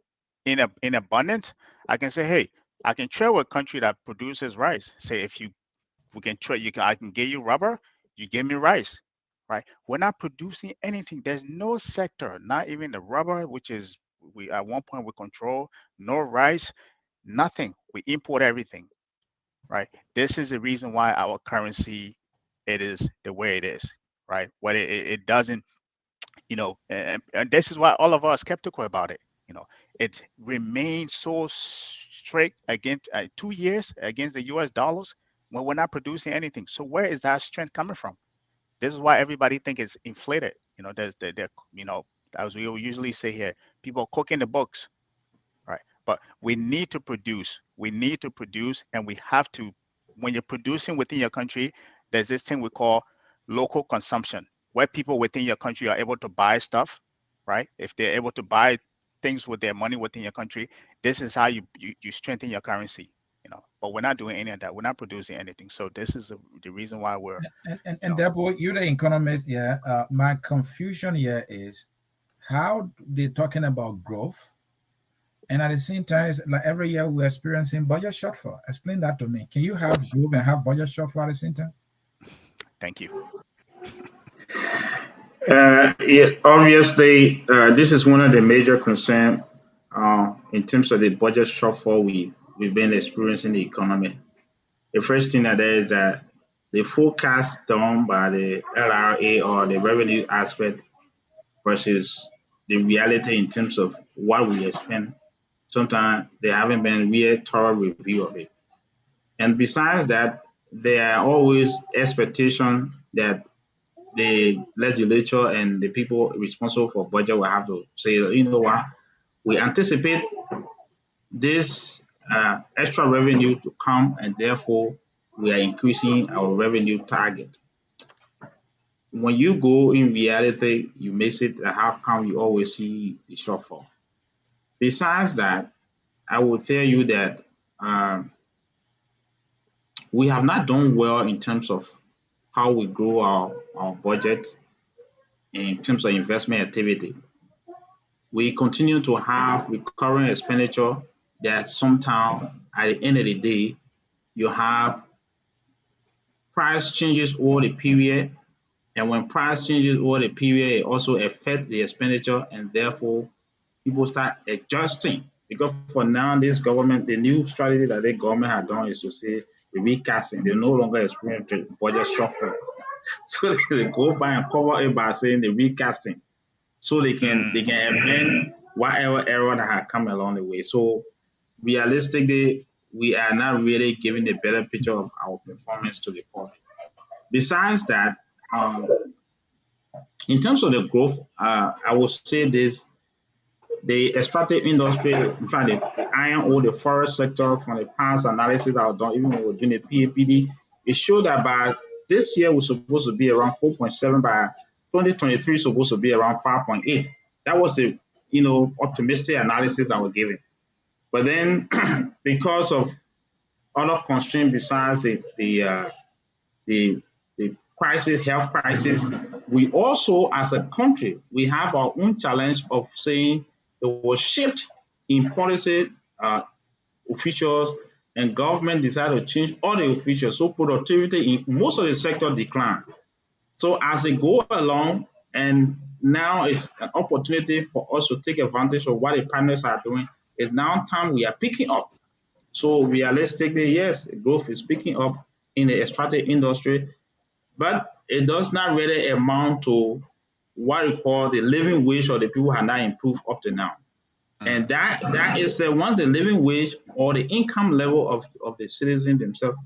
in abundance, I can say, hey, I can trade with a country that produces rice. Say, if we can trade, I can give you rubber, you give me rice, right? We're not producing anything. There's no sector, not even the rubber, which is we at one point we control, no rice, nothing. We import everything, right? This is the reason why our currency it is the way it is, right? What it doesn't, and this is why all of us are skeptical about it. It remains so strict against 2 years against the U.S. dollars when we're not producing anything. So where is that strength coming from? This is why everybody think it's inflated. There's as we usually say here, people cooking the books, right? But we need to produce. We need to produce, and we have to. When you're producing within your country, there's this thing we call local consumption, where people within your country are able to buy stuff, right? If they're able to buy things with their money within your country, this is how you strengthen your currency. But we're not doing any of that. We're not producing anything. So this is the reason why we're. And Debo, you're the economist. Yeah. My confusion here is how they're talking about growth, and at the same time, it's like every year we're experiencing budget shortfall. Explain that to me. Can you have growth and have budget shortfall at the same time? Thank you. Yeah, obviously, this is one of the major concerns in terms of the budget shortfall we've been experiencing in the economy. The first thing that there is that the forecast done by the LRA or the revenue aspect versus the reality in terms of what we spend, sometimes there haven't been real thorough review of it. And besides that, there are always expectations that the legislature and the people responsible for budget will have to say, you know what, we anticipate this extra revenue to come, and therefore we are increasing our revenue target. When you go in reality, you miss it. How come you always see the shortfall? Besides that, I will tell you that we have not done well in terms of how we grow our budget in terms of investment activity. We continue to have recurring expenditure that sometimes at the end of the day, you have price changes over the period. And when price changes over the period, it also affects the expenditure, and therefore people start adjusting. Because for now, this government, the new strategy that the government had done is to say the recasting. They no longer experience the budget shortfall. So they go by and cover it by saying the recasting. So they can amend whatever error that had come along the way. So realistically, we are not really giving a better picture of our performance to the public. Besides that, In terms of the growth, I would say this: the extractive industry, in fact, the iron ore, the forest sector, from the past analysis I've done, even when we were doing the PAPD, it showed that by this year we're supposed to be around 4.7. By 2023, supposed to be around 5.8. That was the optimistic analysis I was giving. But then, because of other constraints besides the crisis, health crisis, we also, as a country, we have our own challenge of saying there was shift in policy officials, and government decided to change all the officials. So productivity in most of the sector declined. So as they go along, and now it's an opportunity for us to take advantage of what the partners are doing. It's now time we are picking up. So realistically, yes, growth is picking up in the extractive industry, but it does not really amount to what we call the living wage of the people have not improved up to now. And that is once the living wage or the income level of the citizens themselves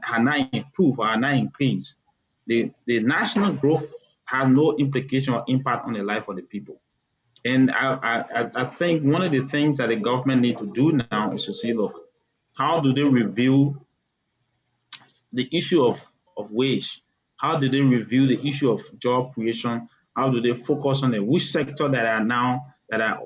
have not improved or have not increased, the national growth has no implication or impact on the life of the people. And I think one of the things that the government need to do now is to see, look, how do they review the issue of wage? How do they review the issue of job creation? How do they focus on the which sector that are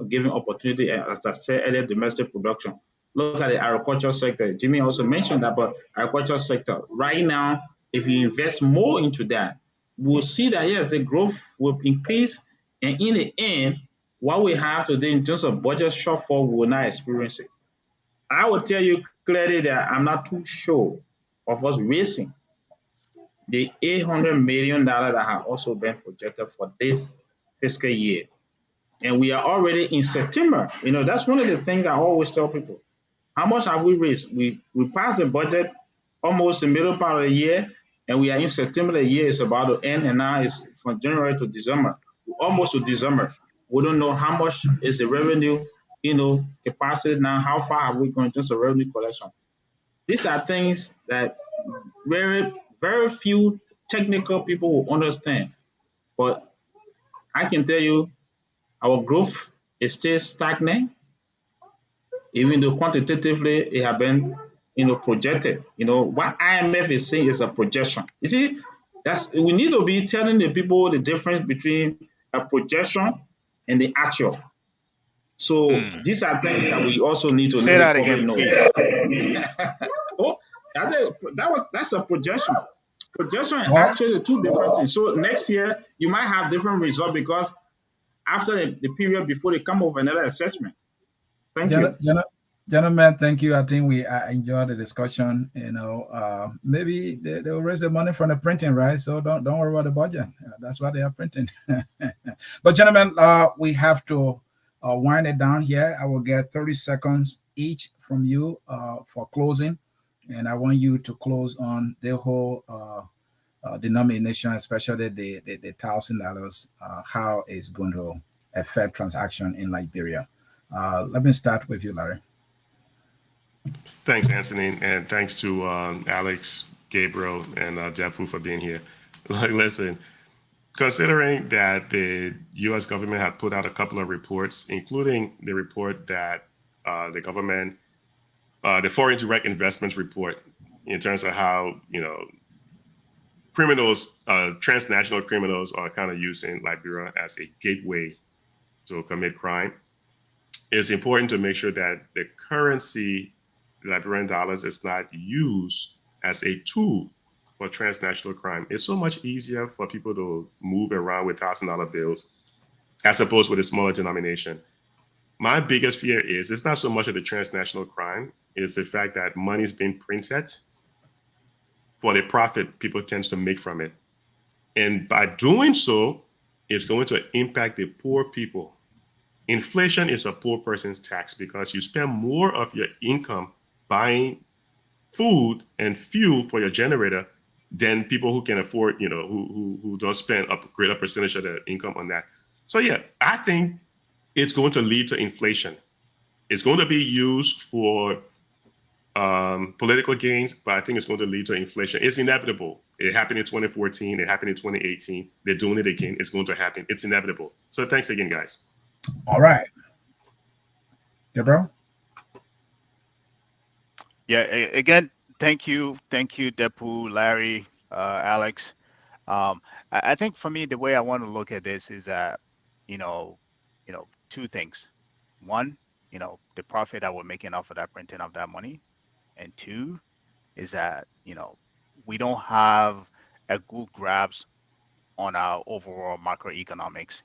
giving opportunity, as I said earlier, domestic production? Look at the agriculture sector. Jimmy also mentioned that, but agriculture sector right now, if you invest more into that, we'll see that yes, the growth will increase, and in the end, what we have today in terms of budget shortfall, we will not experience it. I will tell you clearly that I'm not too sure of us raising the $800 million that have also been projected for this fiscal year. And we are already in September. That's one of the things I always tell people. How much have we raised? We passed the budget almost the middle part of the year, and we are in September. The year is about to end, and now it's from January to December, almost to December. We don't know how much is the revenue, capacity now. How far are we going in terms of revenue collection? These are things that very, very few technical people will understand. But I can tell you, our growth is still stagnant, even though quantitatively it has been, projected. What IMF is saying is a projection. You see, we need to be telling the people the difference between a projection and the actual. So these are things that we also need to say that again, please. Oh, that's a projection. Projection and actually two different things. So next year you might have different results because after the period before they come up with another assessment. Thank you. Gentlemen, thank you. I think we enjoyed the discussion. Maybe they'll raise the money from the printing, right? So don't worry about the budget. That's why they are printing. But gentlemen, we have to wind it down here. I will get 30 seconds each from you for closing. And I want you to close on the whole denomination, especially the $1,000, how it's going to affect transaction in Liberia. Let me start with you, Larry. Thanks, Anthony, and thanks to Alex, Gabriel, and Defu for being here. Listen, considering that the U.S. government had put out a couple of reports, including the report that the government, the Foreign Direct Investments report, in terms of how criminals, transnational criminals, are kind of using Liberia as a gateway to commit crime. It's important to make sure that the currency, Liberian dollars, is not used as a tool for transnational crime. It's so much easier for people to move around with $1,000 bills as opposed with a smaller denomination. My biggest fear is it's not so much of the transnational crime, it's the fact that money is being printed for the profit people tend to make from it. And by doing so, it's going to impact the poor people. Inflation is a poor person's tax because you spend more of your income buying food and fuel for your generator than people who can afford, who don't spend a greater percentage of their income on that. So yeah, I think it's going to lead to inflation. It's going to be used for political gains, but I think it's going to lead to inflation. It's inevitable. It happened in 2014. It happened in 2018. They're doing it again. It's going to happen. It's inevitable. So thanks again, guys. All right. Gabriel? Yeah, again, thank you, Depu, Larry, Alex. I think for me, the way I want to look at this is that, you know, two things. One, the profit that we're making off of that printing of that money, and two is that we don't have a good grasp on our overall macroeconomics,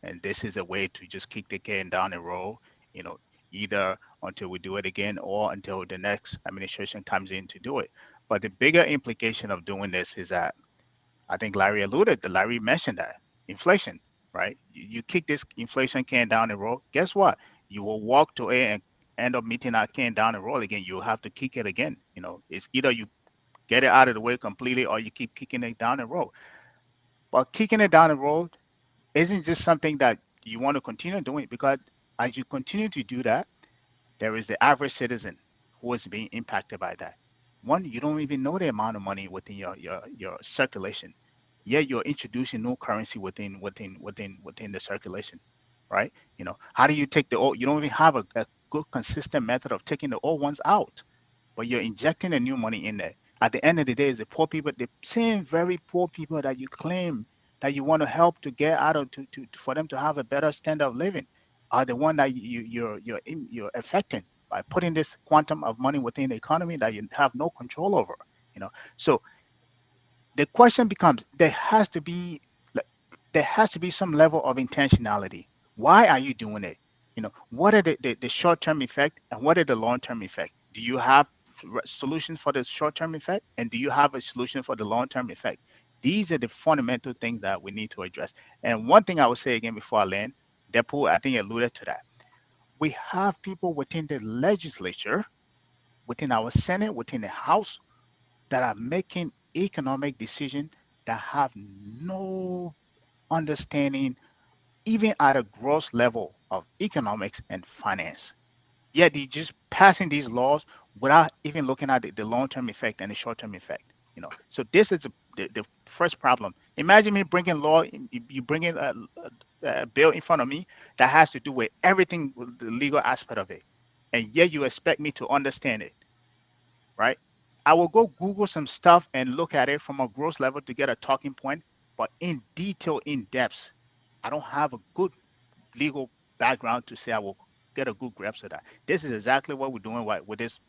and this is a way to just kick the can down the road, you know, either until we do it again or until the next administration comes in to do it. But the bigger implication of doing this is that I think Larry mentioned that inflation, right? You kick this inflation can down the road. Guess what? You will walk to it and end up meeting that can down the road again. You'll have to kick it again. It's either you get it out of the way completely or you keep kicking it down the road. But kicking it down the road isn't just something that you want to continue doing, because as you continue to do that, there is the average citizen who is being impacted by that. One, you don't even know the amount of money within your circulation. Yet you're introducing new currency within the circulation, right? How do you take the old? You don't even have a good consistent method of taking the old ones out, but you're injecting the new money in there. At the end of the day, it's the poor people, the same very poor people that you claim that you want to help to get out of for them to have a better standard of living, are the one that you're affecting by putting this quantum of money within the economy that you have no control over. So the question becomes, there has to be some level of intentionality. Why are you doing it? What are the short-term effect and what are the long-term effect? Do you have solutions for the short-term effect, and do you have a solution for the long-term effect? These are the fundamental things that we need to address. And one thing I would say again before I land, Deadpool, I think alluded to that. We have people within the legislature, within our Senate, within the House, that are making economic decisions that have no understanding, even at a gross level of economics and finance. Yet they're just passing these laws without even looking at the long-term effect and the short-term effect. So this is the first problem. Imagine me bringing law, you bring in a bill in front of me that has to do with everything, the legal aspect of it, and yet you expect me to understand it, right? I will go Google some stuff and look at it from a gross level to get a talking point, but in detail, in depth, I don't have a good legal background to say I will get a good grasp of that. This is exactly what we're doing with this,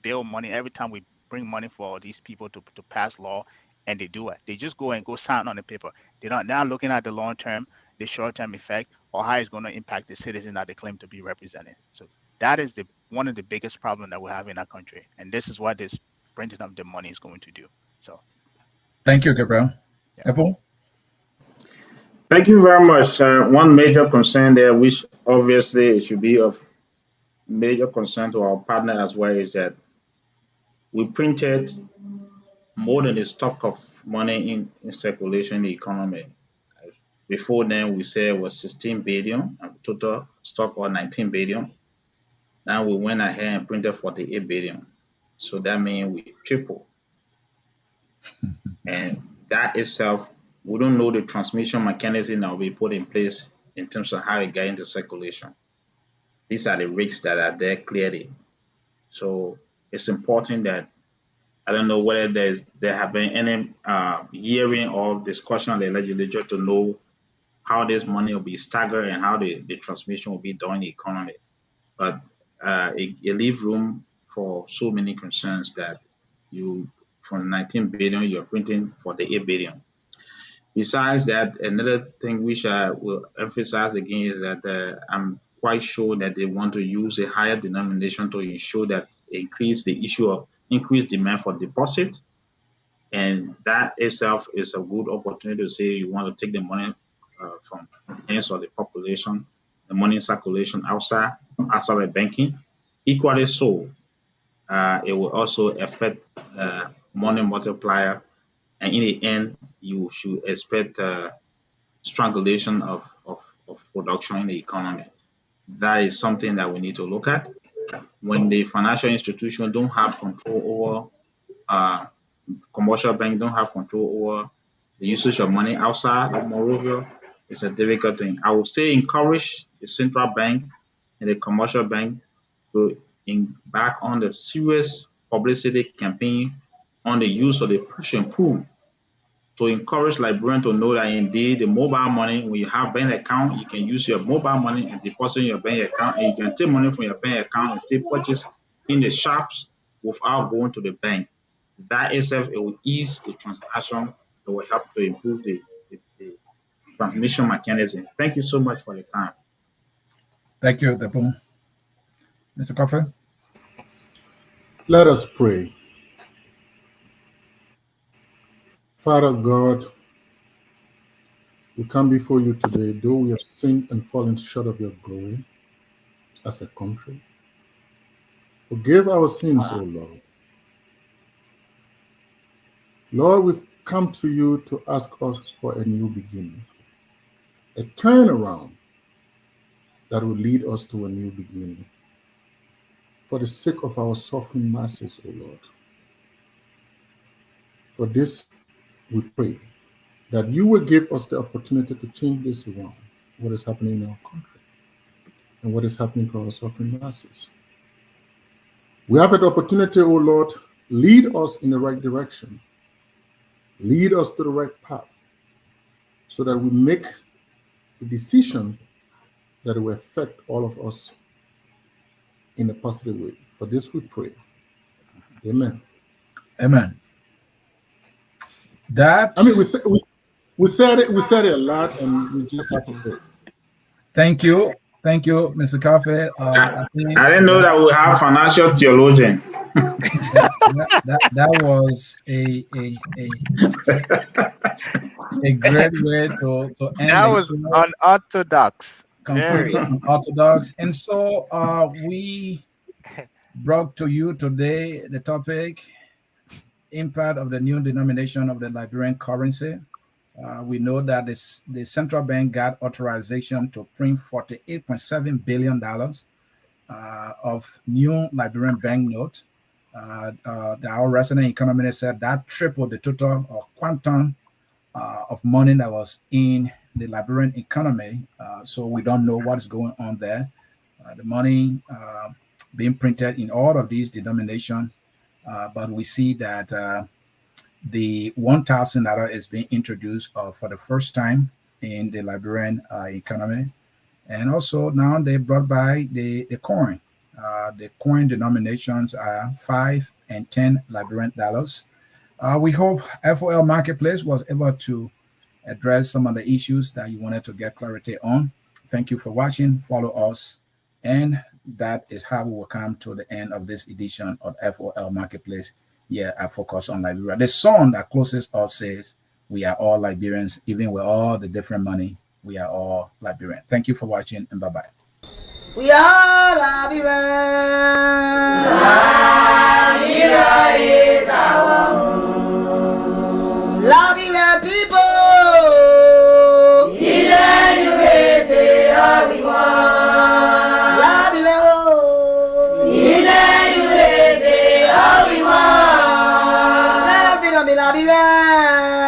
bill money. Every time we bring money for these people to pass law, and they do it, they just go and go sign on the paper. They're not now looking at the long term, the short term effect, or how it's going to impact the citizen that they claim to be representing. So that is one of the biggest problems that we have in our country, and this is what this printing of the money is going to do. So, Thank you, Gabriel. yeah. Apple? Thank you very much. One major concern there, which obviously it should be of major concern to our partner as well, is that we printed more than the stock of money in circulation in the economy. Before then, we said it was 16 billion, and total stock was 19 billion. Now we went ahead and printed 48 billion. So that means we triple. And that itself, we don't know the transmission mechanism that will be put in place in terms of how it get into circulation. These are the risks that are there clearly. So it's important that I don't know whether there have been any hearing or discussion of the legislature to know how this money will be staggered and how the transmission will be done in the economy. But it leaves room for so many concerns that you, from 19 billion, you're printing 48 billion. Besides that, another thing which I will emphasize again is that I'm quite sure that they want to use a higher denomination to ensure that increase the issue of increased demand for deposit. And that itself is a good opportunity to say you want to take the money from the hands of the population, the money circulation outside of banking. Equally so, it will also affect money multiplier, and in the end, you should expect strangulation of production in the economy. That is something that we need to look at. When the financial institutions don't have control over commercial banks don't have control over the usage of money outside of Monrovia. It's a difficult thing. I will still encourage the central bank and the commercial bank to embark on the serious publicity campaign on the use of the push and pull to encourage Liberians to know that indeed the mobile money, when you have bank account, you can use your mobile money and deposit in your bank account, and you can take money from your bank account and still purchase in the shops without going to the bank. That itself, it will ease the transaction. It will help to improve the transmission mechanism. Thank you so much for the time. Thank you, Depo. Mr. Coffee? Let us pray. Father God, we come before you today, though we have sinned and fallen short of your glory as a country. Forgive our sins, O Lord. Lord, we've come to you to ask us for a new beginning, a turnaround that will lead us to a new beginning. For the sake of our suffering masses, O Lord. For this, we pray that you will give us the opportunity to change this around, what is happening in our country and what is happening to our suffering masses. We have an opportunity, O Lord, lead us in the right direction. Lead us to the right path so that we make the decision that will affect all of us in a positive way. For this we pray. Amen. Amen. That, I mean, we said it a lot, and we just have to pray. Thank you, Mr. Coffee. I didn't know that we have financial theologian. that was a great way to end. That was unorthodox. Completely unorthodox. And so we brought to you today the topic, impact of the new denomination of the Liberian currency. We know that the central bank got authorization to print $48.7 billion of new Liberian banknotes. Our resident economist said that tripled the total or quantum of money that was in the Liberian economy. So we don't know what's going on there. The money being printed in all of these denominations, but we see that the $1,000 is being introduced for the first time in the Liberian economy. And also now they brought by the coin. The coin denominations are 5 and 10 Liberian dollars. We hope FOL Marketplace was able to address some of the issues that you wanted to get clarity on. Thank you for watching. Follow us. And that is how we will come to the end of this edition of FOL Marketplace. Yeah, I focus on Liberia. The song that closest us says, we are all Liberians, even with all the different money, we are all Liberian. Thank you for watching, and bye-bye. We are Liberian. Liberia is our home. Liberian people. United are we one. Liberia, oh. United are we one. Liberia, Liberia.